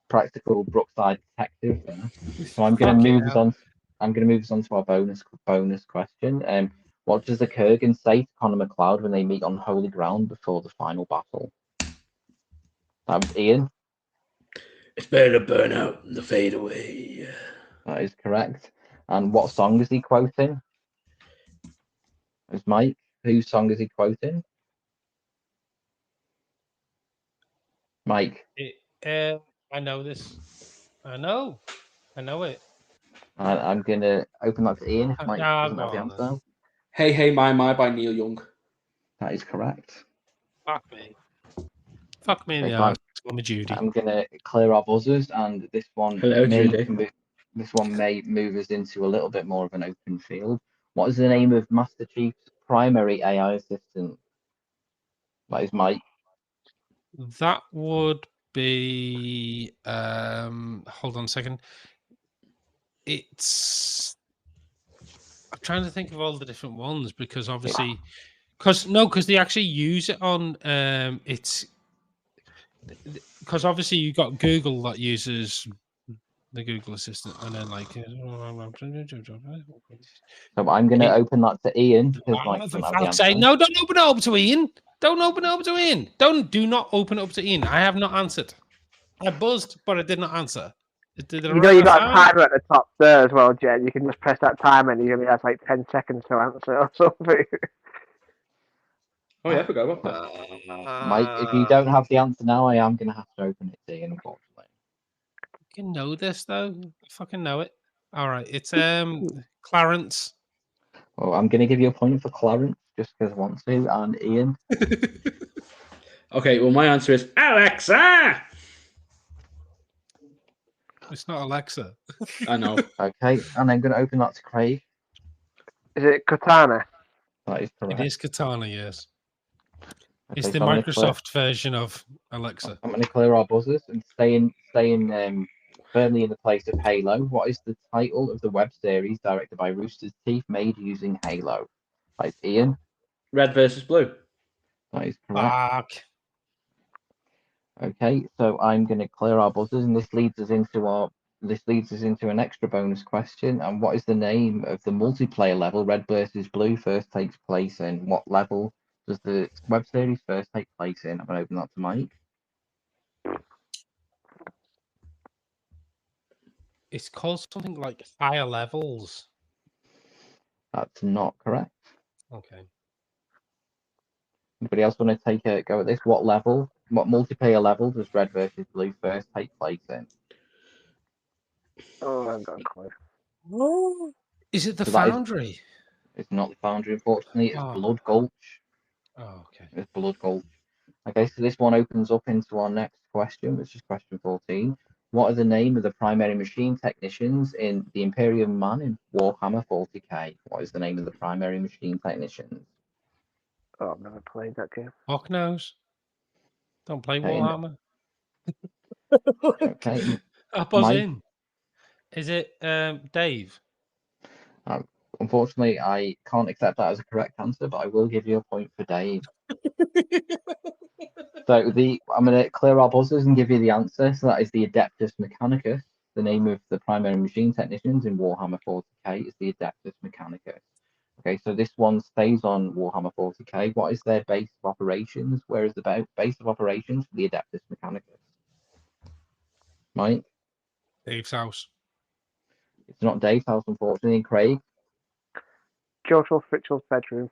practical Brookside detective. Yeah? So I'm going to move us on. I'm going to move us on to our bonus question. What does the Kurgan say to Connor McLeod when they meet on holy ground before the final battle? That was Ian. It's better to burn out than to fade away. That is correct. And what song is he quoting? It's Mike. Whose song is he quoting? Mike. I know this. I know it. I'm going to open that to Ian if Mike doesn't have the answer. Hey, Hey, My by Neil Young. That is correct. Fuck me. Fuck me in the Okay, arse. Judy. I'm going to clear our buzzers, and this one may move us into a little bit more of an open field. What is the name of Master Chief's primary AI assistant? That is Mike. That would be. Hold on a second. I'm trying to think of all the different ones because obviously, because they actually use it on. It's because obviously you got Google that uses the Google Assistant, and then like. So I'm going to open that to Ian because Mike doesn't have the answer. No, don't open it up to Ian. Don't open it up to Ian. Do not open it up to Ian. I have not answered. I buzzed, but I did not answer. You know you got a timer at the top there as well, Jen. You can just press that timer and you only have like 10 seconds to answer or something. Oh yeah, I forgot about that. Mike, if you don't have the answer now, I am going to have to open it to Ian, unfortunately. I fucking know this though. I fucking know it. All right, it's Clarence. Well, I'm going to give you a point for Clarence just because I want to, and Ian. Okay, well my answer is Alexa. It's not Alexa. I know. Okay, and I'm going to open that to Craig. Is it Katana? That is correct. It is Katana, yes. It's Okay, the so I'm gonna Microsoft version of Alexa. I'm going to clear our buzzers and staying firmly in the place of Halo. What is the title of the web series directed by Rooster's Teeth made using Halo? Right, Ian. Red versus blue. That is correct. Fuck. Okay, so I'm going to clear our buzzers, and this leads us into an extra bonus question. And what is the name of the multiplayer level Red versus Blue first takes place in? What level does the web series first take place in? I'm going to open that to Mike. It's called something like Higher Levels. That's not correct. Okay. Anybody else want to take a go at this? What multiplayer level does Red versus Blue first take place in? Oh, I haven't got a clue. Is it the So that is- Foundry? It's not the Foundry, unfortunately. It's Oh. Blood Gulch. Oh, okay. It's Blood Gulch. Okay, so this one opens up into our next question, which is question 14. What are the name of the primary machine technicians in the Imperium Man in Warhammer 40k? What is the name of the primary machine technicians? Oh, I've never played that game. Hawk knows. Don't play Okay, Warhammer. Okay, I buzz Mike? in. Is it Dave? Unfortunately, I can't accept that as a correct answer, but I will give you a point for Dave. So I'm going to clear our buzzers and give you the answer. So that is the Adeptus Mechanicus. The name of the primary machine technicians in Warhammer 40k is the Adeptus Mechanicus. Okay, so this one stays on Warhammer 40k. What is their base of operations? Where is the base of operations for the Adeptus Mechanicus? Mike? Dave's house. It's not Dave's house, unfortunately. Craig? Joshua Fritchell's bedroom.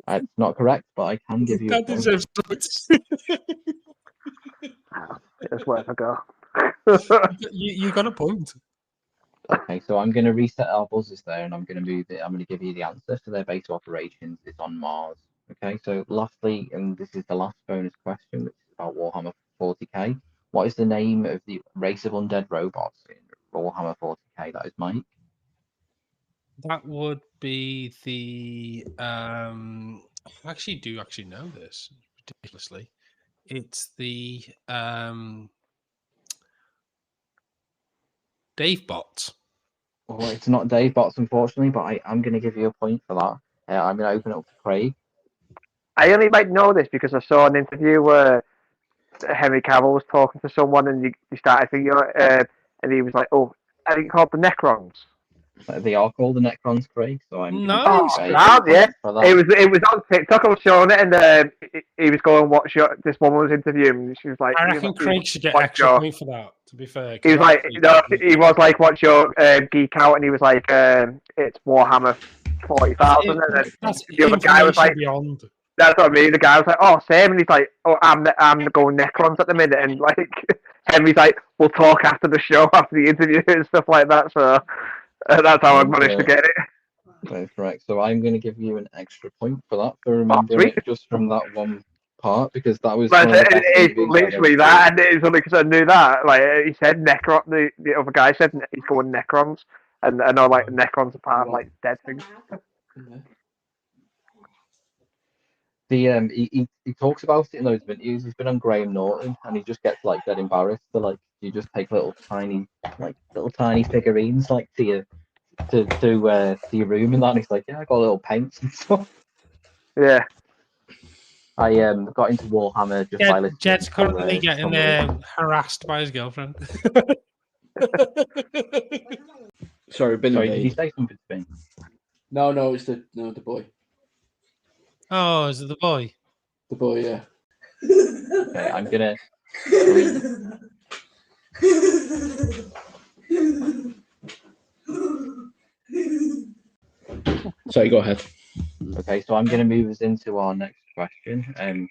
It's not correct, but I can give you a That point. deserves points. It was worth a go. you got a point. Okay, so I'm going to reset our buzzers there, and I'm going to give you the answer. So their base of operations is on Mars. Okay, so lastly, and this is the last bonus question, which is about Warhammer 40k. What is the name of the race of undead robots in Warhammer 40k? That is Mike. That would be the I actually do know this ridiculously. It's the Dave Bots. Well, it's not Dave Bots, unfortunately, but I'm going to give you a point for that. I'm going to open it up to Craig. I only might know this because I saw an interview where Henry Cavill was talking to someone and he started thinking, and he was like, "Oh, I think called the Necrons." They are called the Necrons, Craig. So I'm going Nice. to Yeah. for that. It was on TikTok. I was showing it, and he was going, "What show?" This woman was interviewing, and she was like, I he was reckon like, Craig should get "What's extra your-" point for that. To be fair, He was like, he was like, "What's your geek out?" And he was like, "It's Warhammer 40,000." And then that's the other guy was like, beyond. "That's what I mean." The guy was like, "Oh, same." And he's like, "Oh, I'm going Necrons at the minute." And like, Henry's like, "We'll talk after the show, after the interview and stuff like that." So that's how I managed to get it. That's correct. So I'm going to give you an extra point for that, for remembering it just from that one part, because that was But one of the best it's interviews I've literally ever that, and it's only because I knew that. Like he said, Necron. The other guy said he's going Necrons, and I know like Necrons are part of like dead things. He talks about it in loads of interviews. He's been on Graham Norton, and he just gets like dead embarrassed to like you just take little tiny figurines like to your room and that. And he's like, yeah, I got little paints and stuff. Yeah. I got into Warhammer just by listening. Jed's currently getting harassed by his girlfriend. Sorry, been Sorry, did you say something to me? No, it's the boy. Oh, is it the boy? The boy, yeah. Okay, I'm gonna. Sorry, go ahead. Okay, so I'm gonna move us into our next question.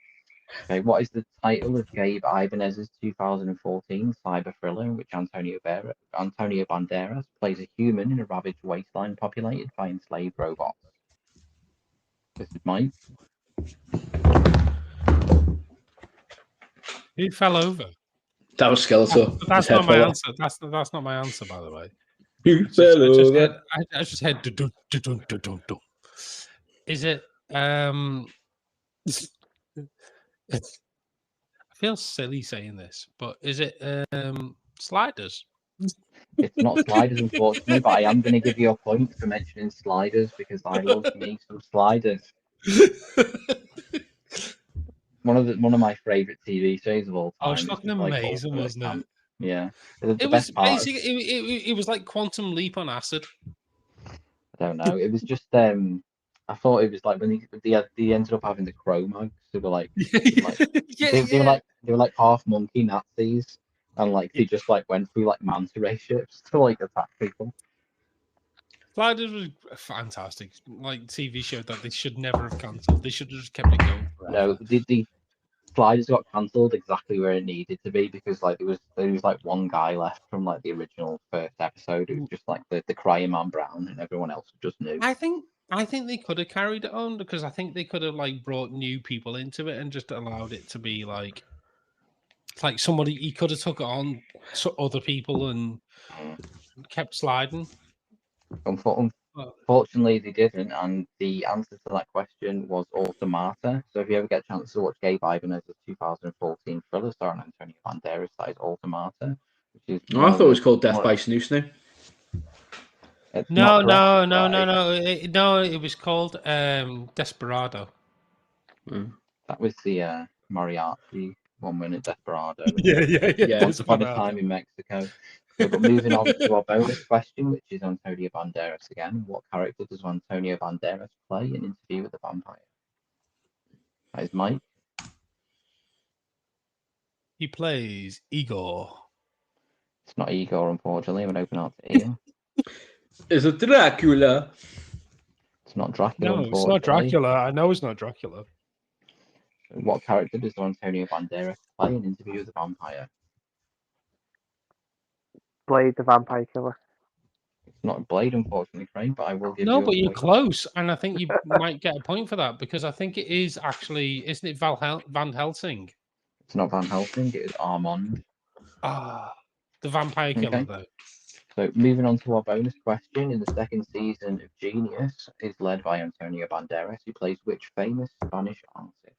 Okay, what is the title of Gabe Ibanez's 2014 cyber thriller in which Antonio Banderas plays a human in a ravaged wasteland populated by enslaved robots? This is Mike. Who fell over? That was Skeletor. That's not my answer. That's not my answer, by the way. You fell over. I just had dun. Is it I feel silly saying this, but is it sliders? It's not sliders, unfortunately, but I am going to give you a point for mentioning sliders because I love me some sliders. One of my favorite TV shows of all Oh, it's time. It's fucking just like amazing, ultimate wasn't it? camp. Yeah, the It was best part. basically it was like Quantum Leap on acid. I don't know. It was just I thought it was like when they ended up having the Cro-Mags. They were like Yeah, they were like half monkey Nazis, and like they just like went through like manta ray ships to like attack people. Sliders was fantastic. Like TV show that they should never have cancelled. They should have just kept it going No, forever. the Sliders got cancelled exactly where it needed to be because like there was like one guy left from like the original first episode. It was just like the Crying Man Brown, and everyone else just knew. I think they could have carried it on because I think they could have like brought new people into it and just allowed it to be like somebody he could have took it on to other people and kept sliding. Unfortunately, they didn't, and the answer to that question was Automata. So if you ever get a chance to watch Gabe Ibanez's 2014 thriller starring Antonio Banderas, that is Automata, which is I thought it was called Death by Snoo. It's No, not no. No, it was called Desperado. That was the Moriarty 1 minute Desperado. Yeah. Once upon a time in Mexico. Okay, but moving on to our bonus question, which is Antonio Banderas again. What character does Antonio Banderas play in Interview with the Vampire? That is Mike. He plays Igor. It's not Igor, unfortunately. I'm going to open out to Ian. Is it Dracula? It's not Dracula, No, unfortunately. it's not Dracula. I know it's not Dracula. What character does Antonio Banderas play in Interview with the Vampire? Blade the Vampire Killer. It's not Blade, unfortunately, Craig, but I will give No, you but a you're point. close, and I think you might get a point for that because I think it is actually, isn't it Van Helsing? It's not Van Helsing, it is Armand. The vampire killer, though. So moving on to our bonus question, in the second season of Genius is led by Antonio Banderas, who plays which famous Spanish artist?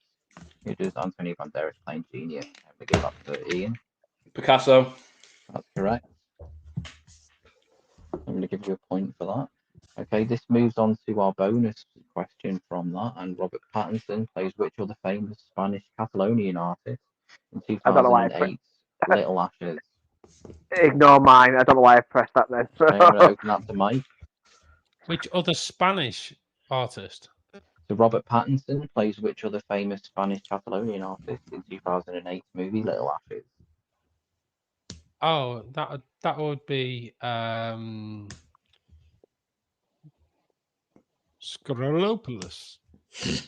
Who does Antonio Banderas playing Genius? We give that to Ian. Picasso. That's correct. I'm going to give you a point for that. Okay, this moves on to our bonus question from that, and Robert Pattinson plays which other famous Spanish Catalonian artist in I don't know why I 2008's Little Ashes? Ignore mine. I don't know why I pressed that then. I'm going to open that to Mike. Which other Spanish artist? So Robert Pattinson plays which other famous Spanish Catalonian artist in 2008's movie Little Ashes? Oh, that would be Scrolopoulos.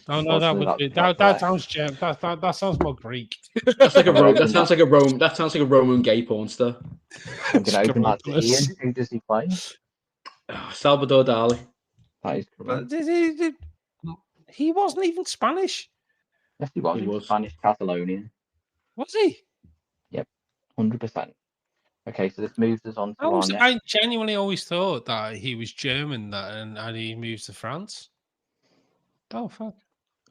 Oh no, that would be that sounds that sounds more Greek. That's like that sounds like a Roman gay porn star. I'm gonna open that to Ian. Who does he play? Salvador Dali. That is correct. He wasn't even Spanish. Yes, he was. He was Spanish Catalonian. Was he? Yep, 100%. Okay, so this moves us on to our next. I genuinely always thought that he was German, and he moved to France. Oh fuck!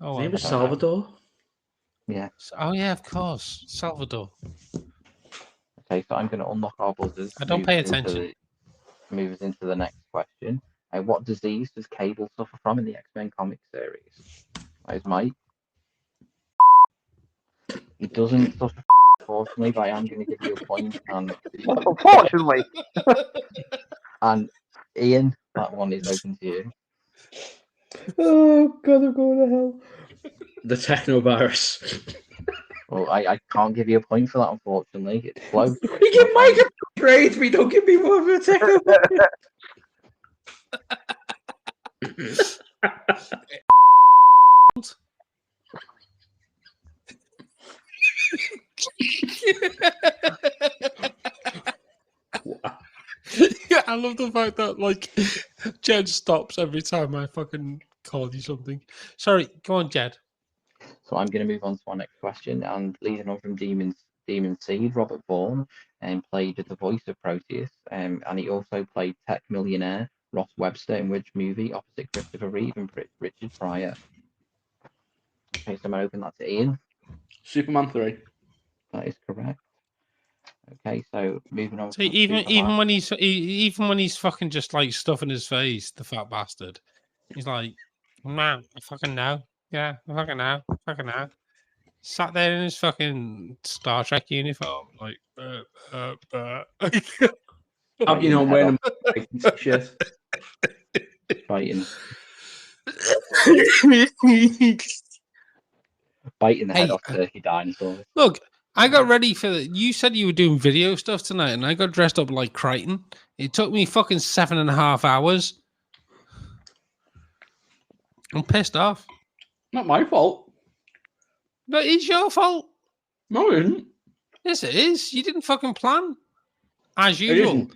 Oh, his name was Salvador. Yeah. Oh yeah, of course, Salvador. Okay, so I'm going to unlock our buzzers. I don't pay attention. Move us into the next question. What disease does Cable suffer from in the X-Men comic series? That is Mike. He doesn't suffer, unfortunately, but I am going to give you a point. Unfortunately. And Ian, that one is open to you. Oh God, I'm going to hell. The technovirus. Well, I can't give you a point for that, unfortunately. It's close. You give Mike a grade, but don't give me one for a technovirus. Yeah, I love the fact that like Jed stops every time I fucking call you something. Sorry, go on, Jed. So I'm going to move on to our next question, and leading on from Demon Seed, Robert Vaughn played the voice of Proteus, and he also played tech millionaire Ross Webster in which movie opposite Christopher Reeve and Richard Pryor? Okay, so I'm going to open that to Ian. Superman 3. That is correct. Okay, so moving on. So from Superman. even when he's fucking just like stuffing his face, the fat bastard, he's like, "Man, I fucking know. Yeah, I fucking know. Fucking know." Sat there in his fucking Star Trek uniform, like, How do you know I'm wearing a t-shirt? Biting the head Hey, off turkey dinosaurs. look, I got ready for the. You said you were doing video stuff tonight, and I got dressed up like Crichton. It took me fucking 7.5 hours. I'm pissed off. Not my fault. But it's your fault. No, it isn't. Yes, it is. You didn't fucking plan. As It usual. isn't.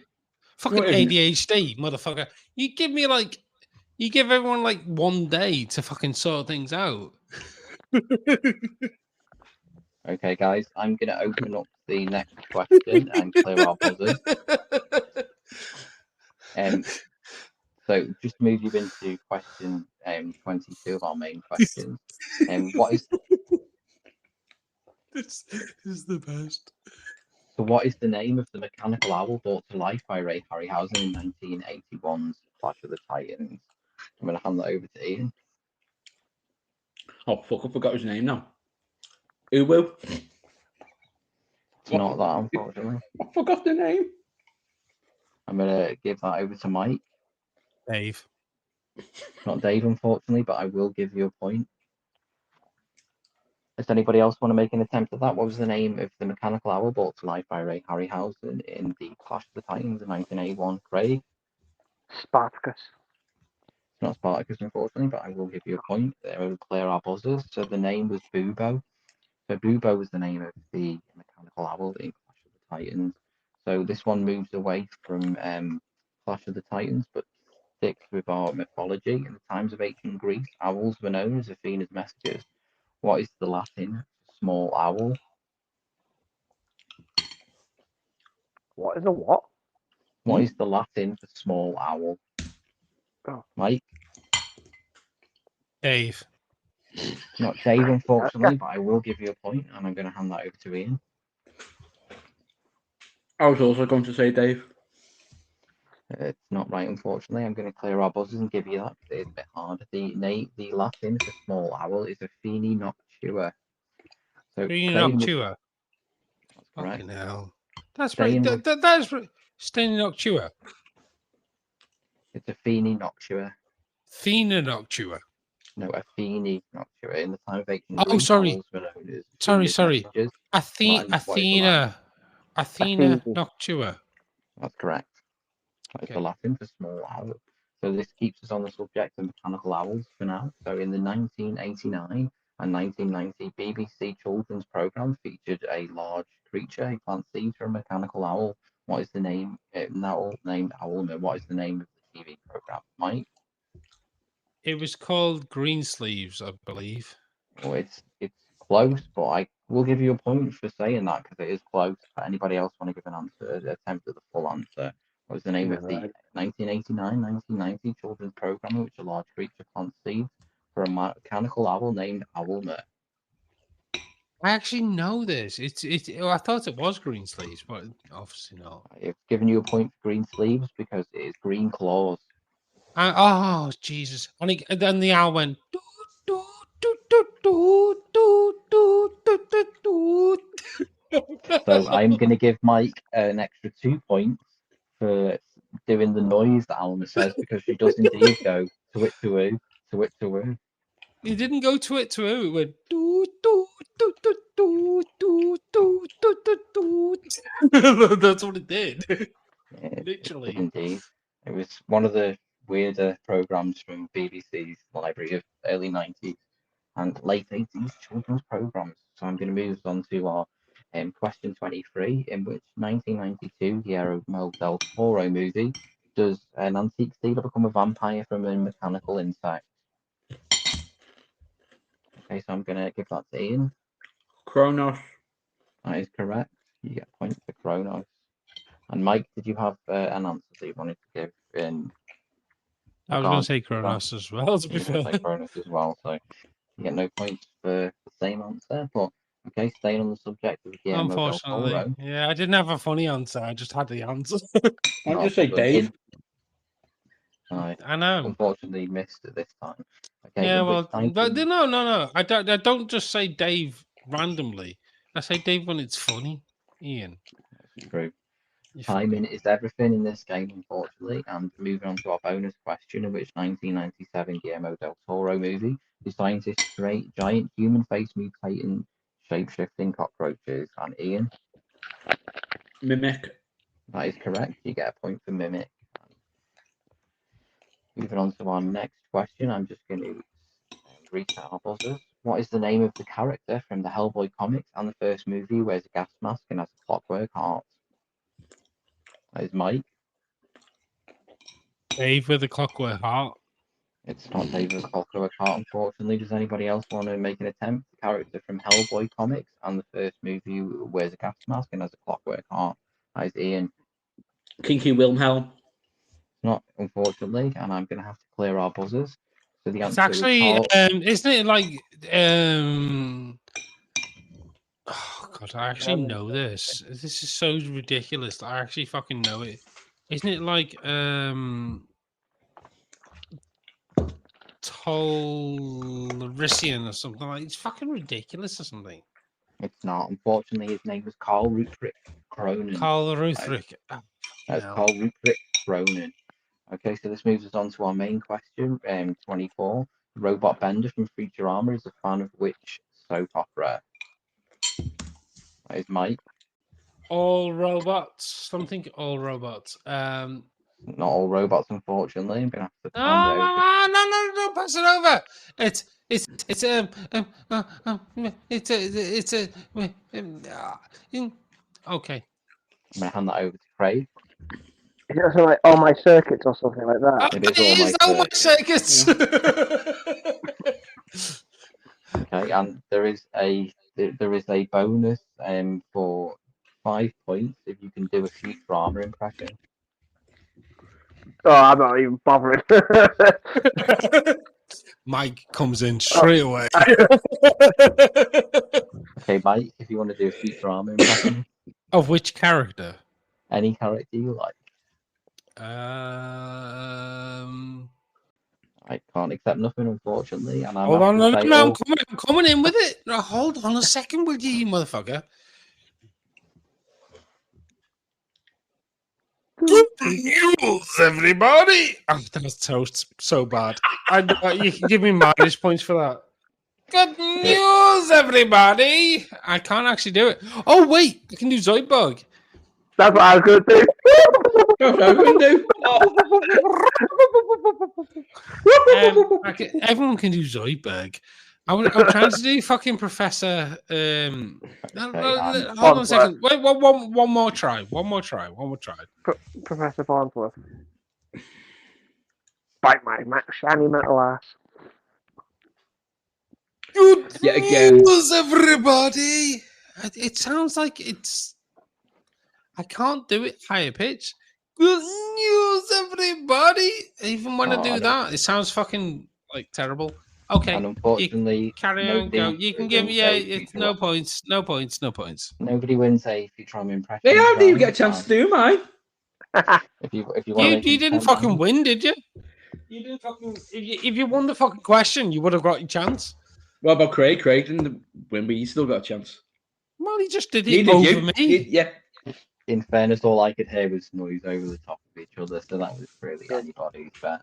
Fucking No, it isn't. ADHD, motherfucker. You give everyone like one day to fucking sort things out. Okay, guys, I'm going to open up the next question and clear our buzzers. So just to move you into question 22 of our main questions. What is This is the best. So what is the name of the mechanical owl brought to life by Ray Harryhausen in 1981's Clash of the Titans? I'm going to hand that over to Ian. Oh, fuck, I forgot his name now. Uwu? It's not that, unfortunately. I forgot the name. I'm going to give that over to Mike. Dave. Not Dave, unfortunately, but I will give you a point. Does anybody else want to make an attempt at that? What was the name of the mechanical owl brought to life by Ray Harryhausen in the Clash of the Titans in 1981? Craig? Spartacus. It's not Spartacus, unfortunately, but I will give you a point. There will clear our buzzers. So the name was Bubo. So Bubo was the name of the mechanical owl in Clash of the Titans. So this one moves away from Clash of the Titans, but sticks with our mythology. In the times of ancient Greece, owls were known as Athena's messengers. What is the Latin for small owl? What is a what? What is the Latin for small owl? Oh. Mike? Dave. Not Dave, unfortunately, but I will give you a point, and I'm going to hand that over to Ian. I was also going to say Dave. It's not right, unfortunately. I'm going to clear our buzzers and give you that because it is a bit hard. The Latin for small owl is Athene noctua. So Being Craig, Noctua. that's correct. Fucking hell. That's Staying right. with- That's right. Staying Noctua. It's Athene noctua. Athena Noctua. No, Athene noctua. In the time of ancient Oh, Greece, sorry. owls were known as Sorry. messengers. Athena Noctua. That's correct. That is the Latin for small owl. So this keeps us on the subject of mechanical owls for now. So in the 1989 and 1990 BBC children's programme featured a large creature who plants seeds for a mechanical owl. What is the name? An owl named Owlmer. What is the name of the TV programme, Mike? It was called Greensleeves, I believe. Oh, it's close, but I will give you a point for saying that because it is close. But anybody else want to give an answer, attempt at the full answer? What was the name of the 1989-1990 children's programme in which a large creature plants seeds for a mechanical owl named Owlmer? I actually know this. I thought it was Greensleeves, but obviously not. I've given you a point for green sleeves because it is green claws. Oh Jesus! And then the owl went. "Doo, doo, doo, doo, doo, doo, doo, doo, doo, doo." So I'm going to give Mike an extra 2 points for doing the noise that Owlmer says because she does indeed go to it to woo, to it to woo. It didn't go to it. It went doo doo doo doo doo doo doo doo doo doo. That's what it did. Literally. Indeed. It was one of the weirder programs from BBC's library of early 90s and late 80s children's programs. So I'm going to move on to our question 23, in which 1992 Guillermo del Toro movie does an antique stealer become a vampire from a mechanical insect? Okay, so I'm going to give that to Ian. Kronos. That is correct. You get a point for Kronos. And Mike, did you have an answer that you wanted to give in? I was going to say Kronos as well. To be fair, Kronos as well. So You get no points for the same answer, but okay, staying on the subject of Guillermo del Unfortunately, Toro. yeah, I didn't have a funny answer. I just had the answer. I'll Not just a say problem. Dave. I I know. unfortunately missed it this time. Okay, Yeah, in which well, but 19 no. I don't just say Dave randomly. I say Dave when it's funny. Ian, True. you Timing is everything in this game, unfortunately. And moving on to our bonus question, in which 1997 Guillermo del Toro movie, the scientists create giant human face mutating shape-shifting cockroaches. And Ian, Mimic. that is correct. You get a point for mimic. Moving on to our next question, I'm just going to reset our buzzers. What is the name of the character from the Hellboy comics and the first movie who wears a gas mask and has a clockwork heart? That is Mike. Dave with a clockwork heart. It's not David Clockwork Heart, unfortunately. Does anybody else want to make an attempt? The character from Hellboy comics and the first movie who wears a gas mask and has a clockwork heart. That is Ian. Kinky Wilhelm. Not, unfortunately, and I'm going to have to clear our buzzers. So the It's answer actually, is Carl. isn't it like, oh god, I actually know this. This is so ridiculous. I actually fucking know it. Isn't it like, Tolrician or something like? It's fucking ridiculous or something. It's not. Unfortunately, his name was Carl Ruprecht Cronin. Carl Ruthrick. That's Carl Ruprecht Cronin. Okay, so this moves us on to our main question. 24. Robot Bender from Futurama is a fan of which soap opera? That is Mike. All robots. Something all robots. Not all robots, unfortunately. I'm gonna have to No, hand it over. no, pass it over. It's okay. I'm gonna hand that over to Craig. Is it something like All My Circuits or something like that? It is All All my My circuits. Okay, and there is a bonus for 5 points if you can do a Futurama impression. Oh, I'm not even bothering. Mike comes in straight away. Okay, Mike, if you want to do a Futurama impression, Of which character? any character you like. I can't accept nothing, unfortunately, and I'm Hold on, have to say no, all- I'm coming in with it. No, hold on a second, will you motherfucker? Good news, everybody! Oh, that was so bad. You can give me mileage points for that. Good news, everybody! I can't actually do it. Oh, wait, I can do Zoidberg. That's what I was going to do. That's what I was going to do. Everyone can do Zoidberg. I'm trying to do fucking Professor. Hold on a second. Wait, one more try. One more try. Professor Farnsworth. Bite my shiny metal ass. Good Yeah, again. news, everybody. It sounds like it's. I can't do it higher pitch. Good news, everybody. Even when I do that, it sounds fucking like terrible. Okay, And unfortunately, carry on. Go. You can give me. Yeah, it's no points. No points. No points. Nobody wins a Futurama impression. They haven't even get a chance to do mine. If you want You didn't fucking win, did you? You didn't fucking. If you won the fucking question, you would have got your chance. What about Craig? Craig didn't win, but he still got a chance. Well, he just did Neither it over you. me. Yeah. In fairness, all I could hear was noise over the top of each other, so that was really anybody's bet.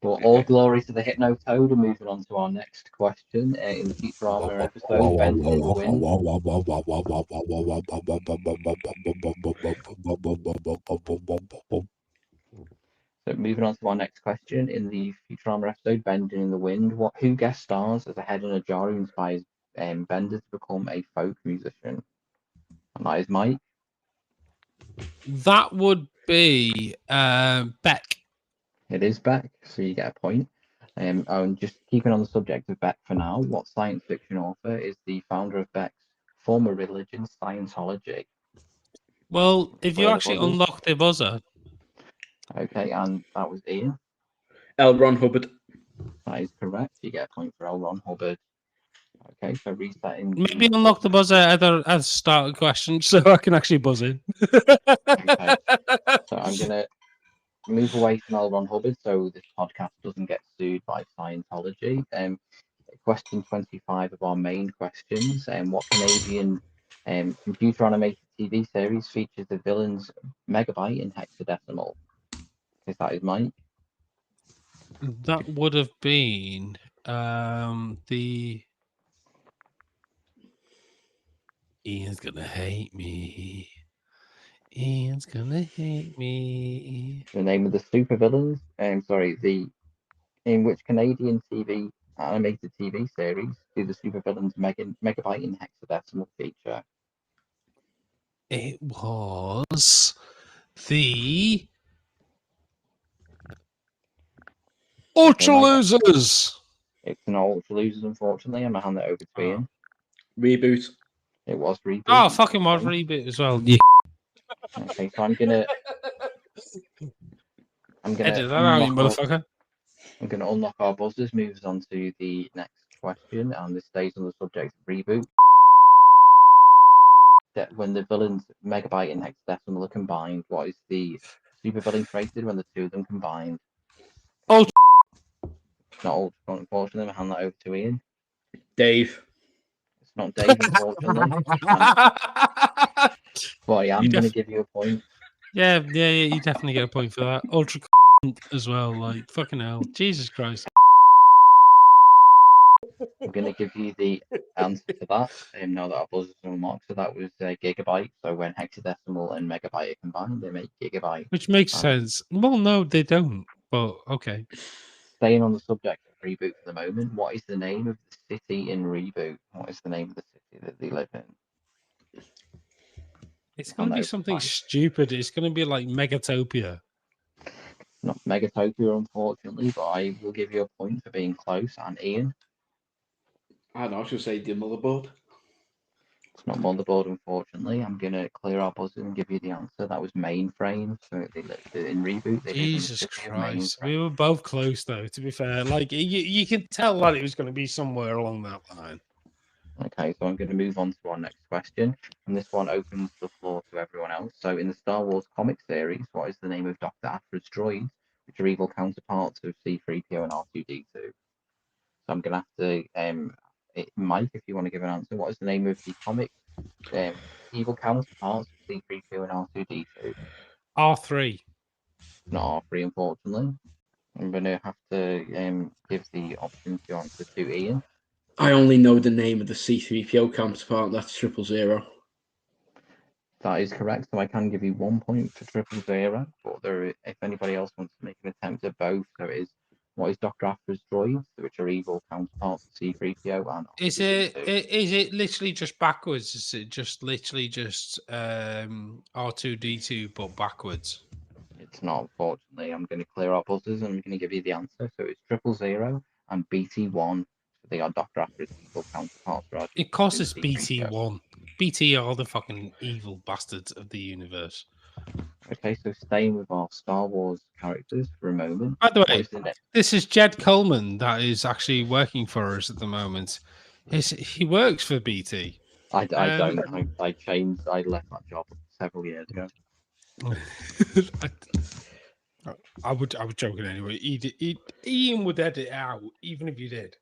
But all glory to the Hypno Toad, and moving on to our next question in the Futurama episode, Bend in the Wind. So moving on to our next question in the Futurama episode, Bending in the Wind. Who guest stars as a head in a jar who inspires Bender to become a folk musician? And that is Mike. That would be Beck. It is Beck, so you get a point. And just keeping on the subject of Beck for now, what science fiction author is the founder of Beck's former religion, Scientology? Well, if you actually unlock the buzzer. Okay, and that was Ian. L. Ron Hubbard. That is correct. You get a point for L. Ron Hubbard. Okay, so resetting. Maybe unlock the buzzer at the start of the question so I can actually buzz in. Okay. So I'm gonna move away from L. Ron Hubbard so this podcast doesn't get sued by Scientology. Question 25 of our main questions. What Canadian computer animated TV series features the villain's megabyte in hexadecimal? Is that his Mike? That would have been the. Ian's gonna hate me. Ian's gonna hate me. The name of the supervillains? In which Canadian TV animated TV series do the supervillains megabyte in hexadecimal feature? It was the Ultra Mike. Losers. It's not Ultra Losers, unfortunately. I'm gonna hand that over to Ian. Reboot. It was Reboot. Oh, fucking mod reboot as well. Yeah. Okay, so I'm gonna Edit that out, you motherfucker. I'm gonna unlock our buzzers. Moves on to the next question, and this stays on the subject of reboot. That when the villains megabyte and hexadecimal are combined, what is the supervillain created when the two of them combined? Ultra. It's not Ultra, unfortunately. I'm gonna hand that over to Ian. Dave. It's not Dave, unfortunately. But I am going to give you a point. Yeah, you definitely get a point for that. Ultra as well, like fucking hell, Jesus Christ. I'm going to give you the answer to that. Now that our buzzers are unlocked, so that was gigabyte. So when hexadecimal and megabyte are combined, they make gigabyte. Which makes sense. Well, no, they don't. But okay. Staying on the subject of reboot for the moment, what is the name of the city in Reboot? What is the name of the city that they live in? It's going to be something stupid. It's going to be like Megatopia. Not Megatopia, unfortunately, but I will give you a point for being close. And Ian? I don't know, I should say the motherboard. It's not motherboard, unfortunately. I'm going to clear our buzzer and give you the answer. That was mainframe. So they lived in Reboot. They Jesus Christ. We were both close, though, to be fair. Like, you can tell that it was going to be somewhere along that line. Okay, so I'm going to move on to our next question. And this one opens the floor to everyone else. So in the Star Wars comic series, what is the name of Dr. Aphra's droids, which are evil counterparts of C-3PO and R2-D2? So I'm going to have to... Mike, if you want to give an answer, what is the name of the comic evil counterparts of C-3PO and R2-D2? R3. Not R3, unfortunately. I'm going to have to give the option to answer to Ian. I only know the name of the C-3PO counterpart. That's 000. That is correct. So I can give you 1 point for 000. But if anybody else wants to make an attempt at both, so it is what is Dr. Aphra's droids, which are evil counterparts of C-3PO and R2-D2? Is it literally just backwards? Is it just literally just R2D2 but backwards? It's not, unfortunately. I'm going to clear our buzzers and I'm going to give you the answer. So it's 000 and BT1. So they are Dr. Aphra's evil counterparts. It costs BT1. BT are the fucking evil bastards of the universe. Okay, so staying with our Star Wars characters for a moment. By the way, this is Jed Coleman that is actually working for us at the moment. He works for BT. I don't. I changed. I left that job several years ago. I was joking anyway. Ian would edit it out, even if you did.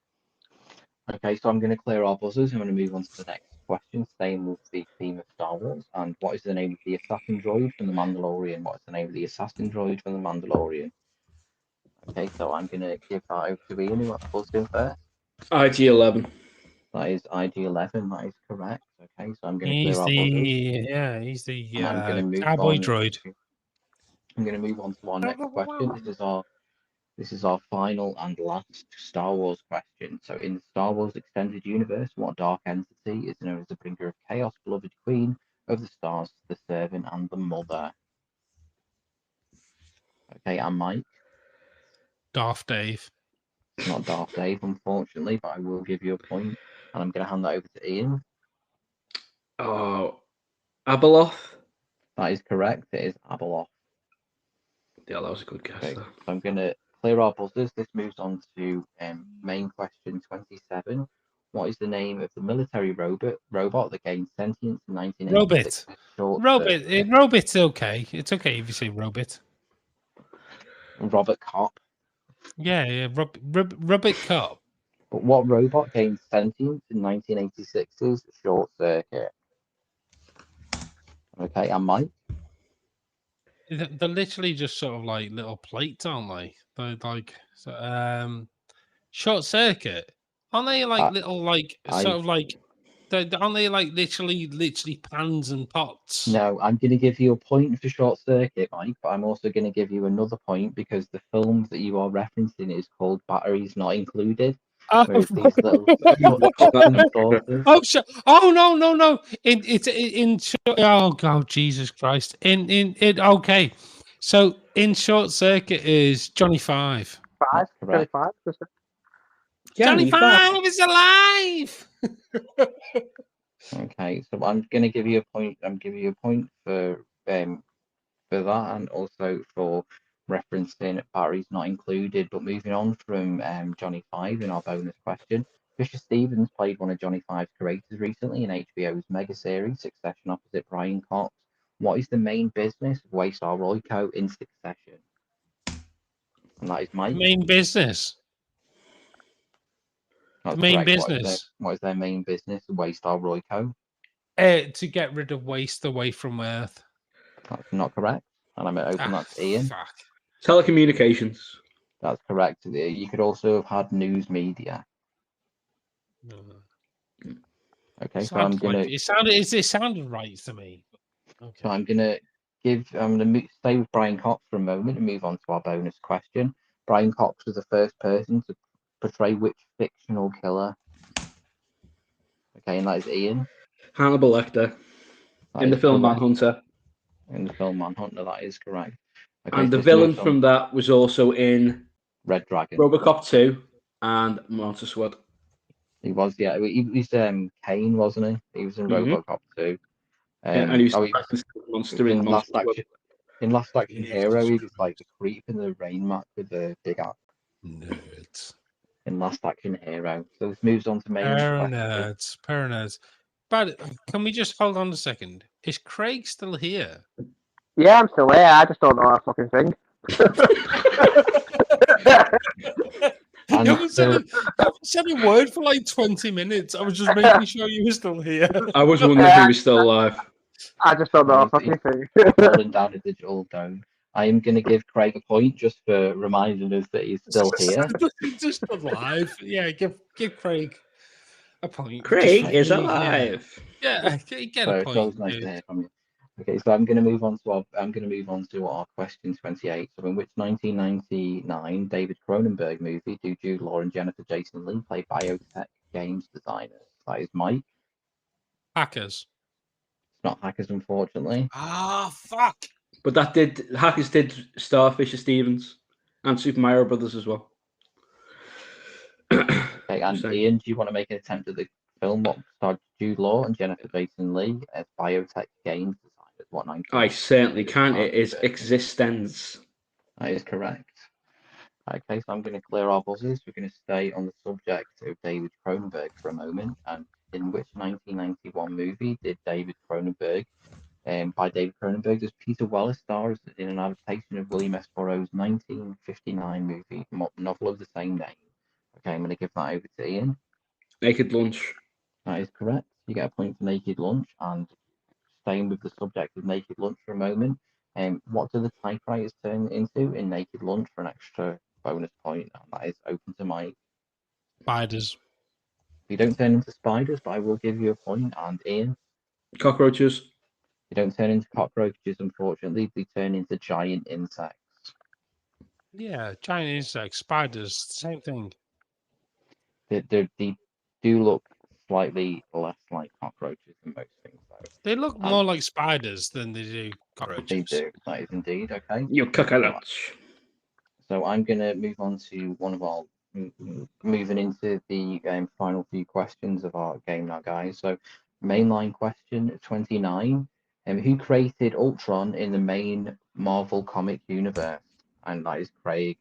Okay, so I'm going to clear our buzzers. I'm going to move on to the next question, staying with the theme of Star Wars. And what is the name of the assassin droid from The Mandalorian? What is the name of the assassin droid from The Mandalorian? Okay, so I'm going to give that over to Ian. Who wants to buzz in first? IG-11. That is IG-11. That is correct. Okay, so I'm going to clear our buzzers. Yeah, he's the cowboy droid. I'm going to move on to our next question. This is our final and last Star Wars question. So in the Star Wars extended universe, what dark entity is known as the bringer of chaos, beloved queen of the stars, the servant, and the mother? Okay, and Mike? Darth Dave. Not Darth Dave, unfortunately, but I will give you a point. And I'm going to hand that over to Ian. Oh, Abeloth? That is correct. It is Abeloth. Yeah, that was a good guess. Okay, so I'm going to clear our buzzers. This moves on to main question 27. What is the name of the military robot that gained sentience in 1986? Robot. Short Robot's okay. It's okay if you say robot. Robert Cop. Yeah. Robot Cop. But what robot gained sentience in 1986's Short Circuit? Okay, and Mike? They're literally just sort of like little plates, aren't they? They're like Short Circuit. Aren't they like little like sort of like? Aren't they like literally pans and pots? No, I'm going to give you a point for Short Circuit, Mike, but I'm also going to give you another point because the film that you are referencing is called Batteries Not Included. Oh, Whereas these little cups and saucers. Oh no! Oh God, Jesus Christ! Okay. So in Short Circuit is Johnny Five. That's correct. 25. Johnny Five is alive. Okay, so I'm going to give you a point. I'm giving you a point for that, and also for referencing Batteries Not Included. But moving on from Johnny Five in our bonus question, Fisher Stevens played one of Johnny Five's creators recently in HBO's mega series Succession opposite Brian Cox. What is the main business of Waystar Royco in Succession? And that is Mike. Main business. That's Main correct. business. What is their main business? Waystar Royco. To get rid of waste away from Earth. That's not correct. And I'm going to open that to Ian. Fuck. Telecommunications. That's correct. You could also have had news media. Okay, so I'm gonna. It sounded right to me. Okay. So I'm gonna stay with Brian Cox for a moment and move on to our bonus question. Brian Cox was the first person to portray which fictional killer? Okay, and that is Ian. Hannibal Lecter. In the film Manhunter. In the film Manhunter, that is correct. Okay, and the villain from that was also in Red Dragon, Robocop 2, and Monster Squad. He was, yeah. He was Kane, wasn't he? He was in Robocop 2. And he was Monster in Last Action. In Last Action Hero, he was like the creep in the rain mat with the big axe. Nerds. In Last Action Hero. So this moves on to main nerds. But can we just hold on a second? Is Craig still here? Yeah, I'm still here. I just don't know that fucking thing. You haven't said a word for like 20 minutes. I was just making sure you were still here. I was wondering if he was still alive. I just don't know a fucking thing. Falling down a digital dome. I am going to give Craig a point just for reminding us that he's still here. Just alive. Yeah, give Craig a point. Craig is alive. Yeah, get a point. So it's nice to hear from you. Okay, so I'm going to move on to our question 28. So, in which 1999 David Cronenberg movie do Jude Law and Jennifer Jason Leigh play biotech games designers? That is Mike. Hackers. It's not Hackers, unfortunately. Ah, fuck. But Hackers did star Fisher Stevens and Super Mario Brothers as well. Okay, and Ian, do you want to make an attempt at the film what starred Jude Law and Jennifer Jason Leigh as biotech games designers? I certainly can. It is Existence. That is correct. Okay, so I'm going to clear our buzzers. We're going to stay on the subject of David Cronenberg for a moment. And in which 1991 movie did David Cronenberg, by David Cronenberg, does Peter Weller star in an adaptation of William S. Burroughs' 1959 movie novel of the same name? Okay, I'm going to give that over to Ian. Naked Lunch. That is correct. You get a point for Naked Lunch. And staying with the subject of Naked Lunch for a moment, what do the typewriters turn into in Naked Lunch for an extra bonus point? And that is open to Mike. Spiders. You don't turn into spiders, but I will give you a point. And Ian? Cockroaches. You don't turn into cockroaches, unfortunately. They turn into giant insects. Yeah, giant insects, spiders, same thing. They do look slightly less like cockroaches than most things, though. They look more like spiders than they do cockroaches. They do. That is indeed okay. You cockroach. So I'm going to move on to one of our moving into the final few questions of our game now, guys. So mainline question 29. Who created Ultron in the main Marvel comic universe? And that is Craig.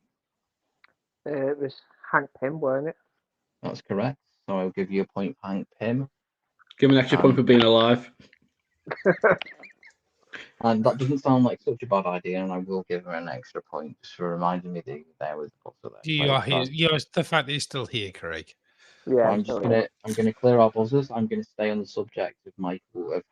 It was Hank Pym, weren't it? That's correct. so I'll give you a point for Hank Pym. Give him an extra point for being alive. And that doesn't sound like such a bad idea, and I will give her an extra point just for reminding me that there was also there. You are here. The fact that he's still here, Craig. Yeah. I'm gonna clear our buzzers. I'm gonna stay on the subject of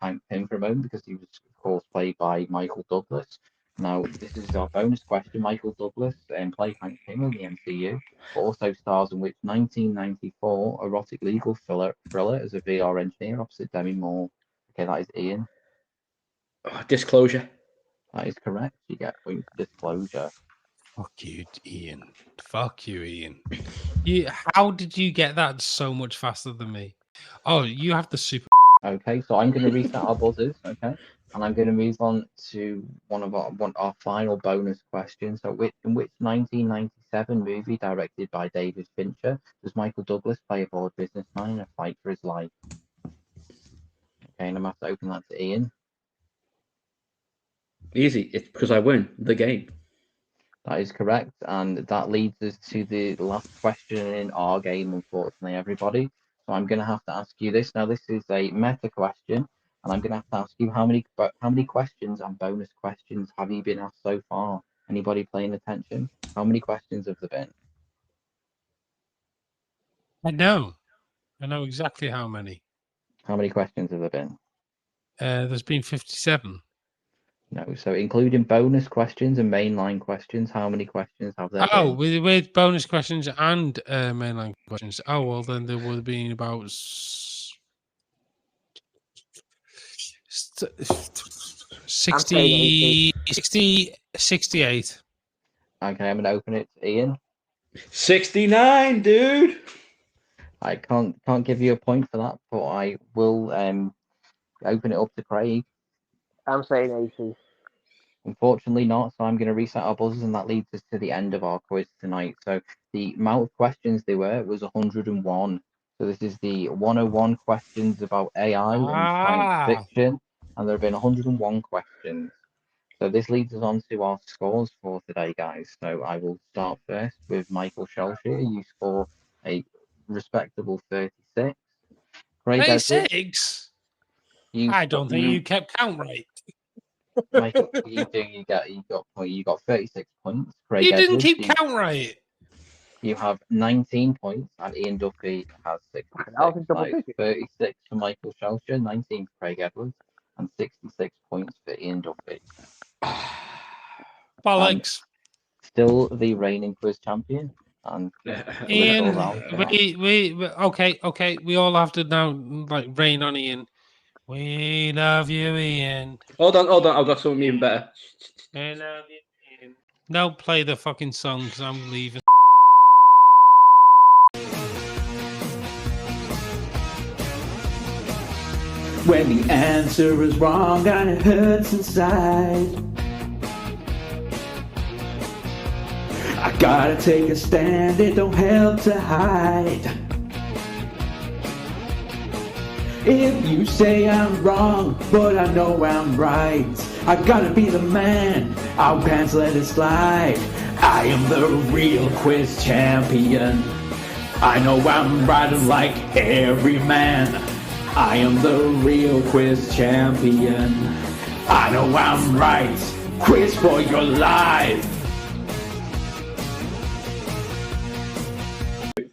Hank Pym for a moment because he was of course played by Michael Douglas. Now this is our bonus question. Michael Douglas played Hank Pym in the MCU, but also stars in which 1994 erotic legal thriller as a VR engineer opposite Demi Moore. Okay, that is Ian. Disclosure. That is correct. You get points for Disclosure. Fuck you, Ian. Fuck you, Ian. How did you get that so much faster than me? Oh, you have the super. Okay, so I'm going to reset our buzzers, okay? And I'm going to move on to one of our final bonus questions. So, in which 1997 movie directed by David Fincher does Michael Douglas play a bored businessman in a fight for his life? Okay, and I'm going to have to open that to Ian. Easy. It's because I win the game. That is correct, and that leads us to the last question in our game, unfortunately, everybody. So I'm going to have to ask you this. Now, this is a meta question, and I'm going to have to ask you how many questions and bonus questions have you been asked so far? Anybody paying attention? How many questions have there been? I know exactly how many. How many questions have there been? There's been 57. No, so including bonus questions and mainline questions, how many questions have there Oh, been? with bonus questions and mainline questions. Oh, well, then there would have been about 68. Okay, I'm going to open it to Ian. 69, dude. I can't give you a point for that, but I will open it up to Craig. I'm saying 80. Unfortunately not, so I'm going to reset our buzzers, and that leads us to the end of our quiz tonight. So the amount of questions there was 101. So this is the 101 questions about AI and science fiction, and there have been 101 questions. So this leads us on to our scores for today, guys. So I will start first with Michael Shelshire. You score a respectable 36. Craig Edwards, 36? I don't think you kept count right. Michael, you got 36 points. Craig You didn't Edwards, keep count right. You have 19 points, and Ian Duffy has 66. That was double digits. 36 for Michael Shelshire, 19 for Craig Edwards, and 66 points for Ian Duffy. Bollocks. Still the reigning quiz champion. And Ian, okay. We all have to now rain on Ian. We love you, Ian. Hold on. I've got something even better. We love you, Ian. No, play the fucking song because I'm leaving. When the answer is wrong and it hurts inside, I gotta take a stand, it don't help to hide. If you say I'm wrong, but I know I'm right, I gotta be the man, I'll pants let it slide. I am the real quiz champion, I know I'm right like every man. I am the real quiz champion, I know I'm right, quiz for your life.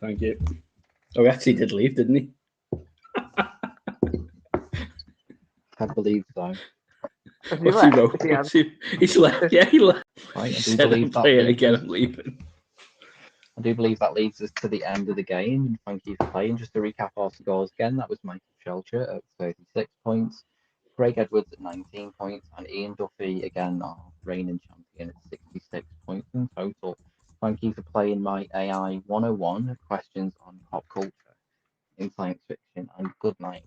Thank you. Oh, he actually did leave, didn't he? I believe so. He's left. Yeah, he left. Right, I do believe that leads us to the end of the game. And thank you for playing. Just to recap our scores again, that was Michael Shelcher at 36 points, Craig Edwards at 19 points, and Ian Duffy, again, our reigning champion, at 66 points in total. Thank you for playing my AI 101 questions on pop culture in science fiction, and good night.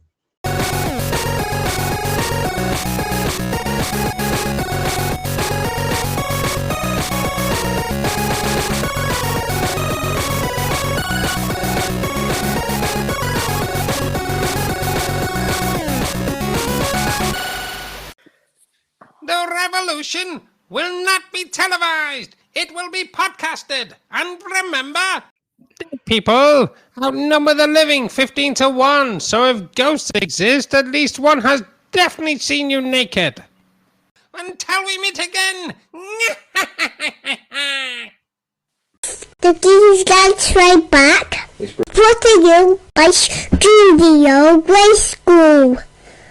The revolution will not be televised. It will be podcasted. And remember, People outnumber the living 15-1, so if ghosts exist, at least one has definitely seen you naked. Until we meet again! The Geeky Dads right back. Brought to you by Studio Grade School.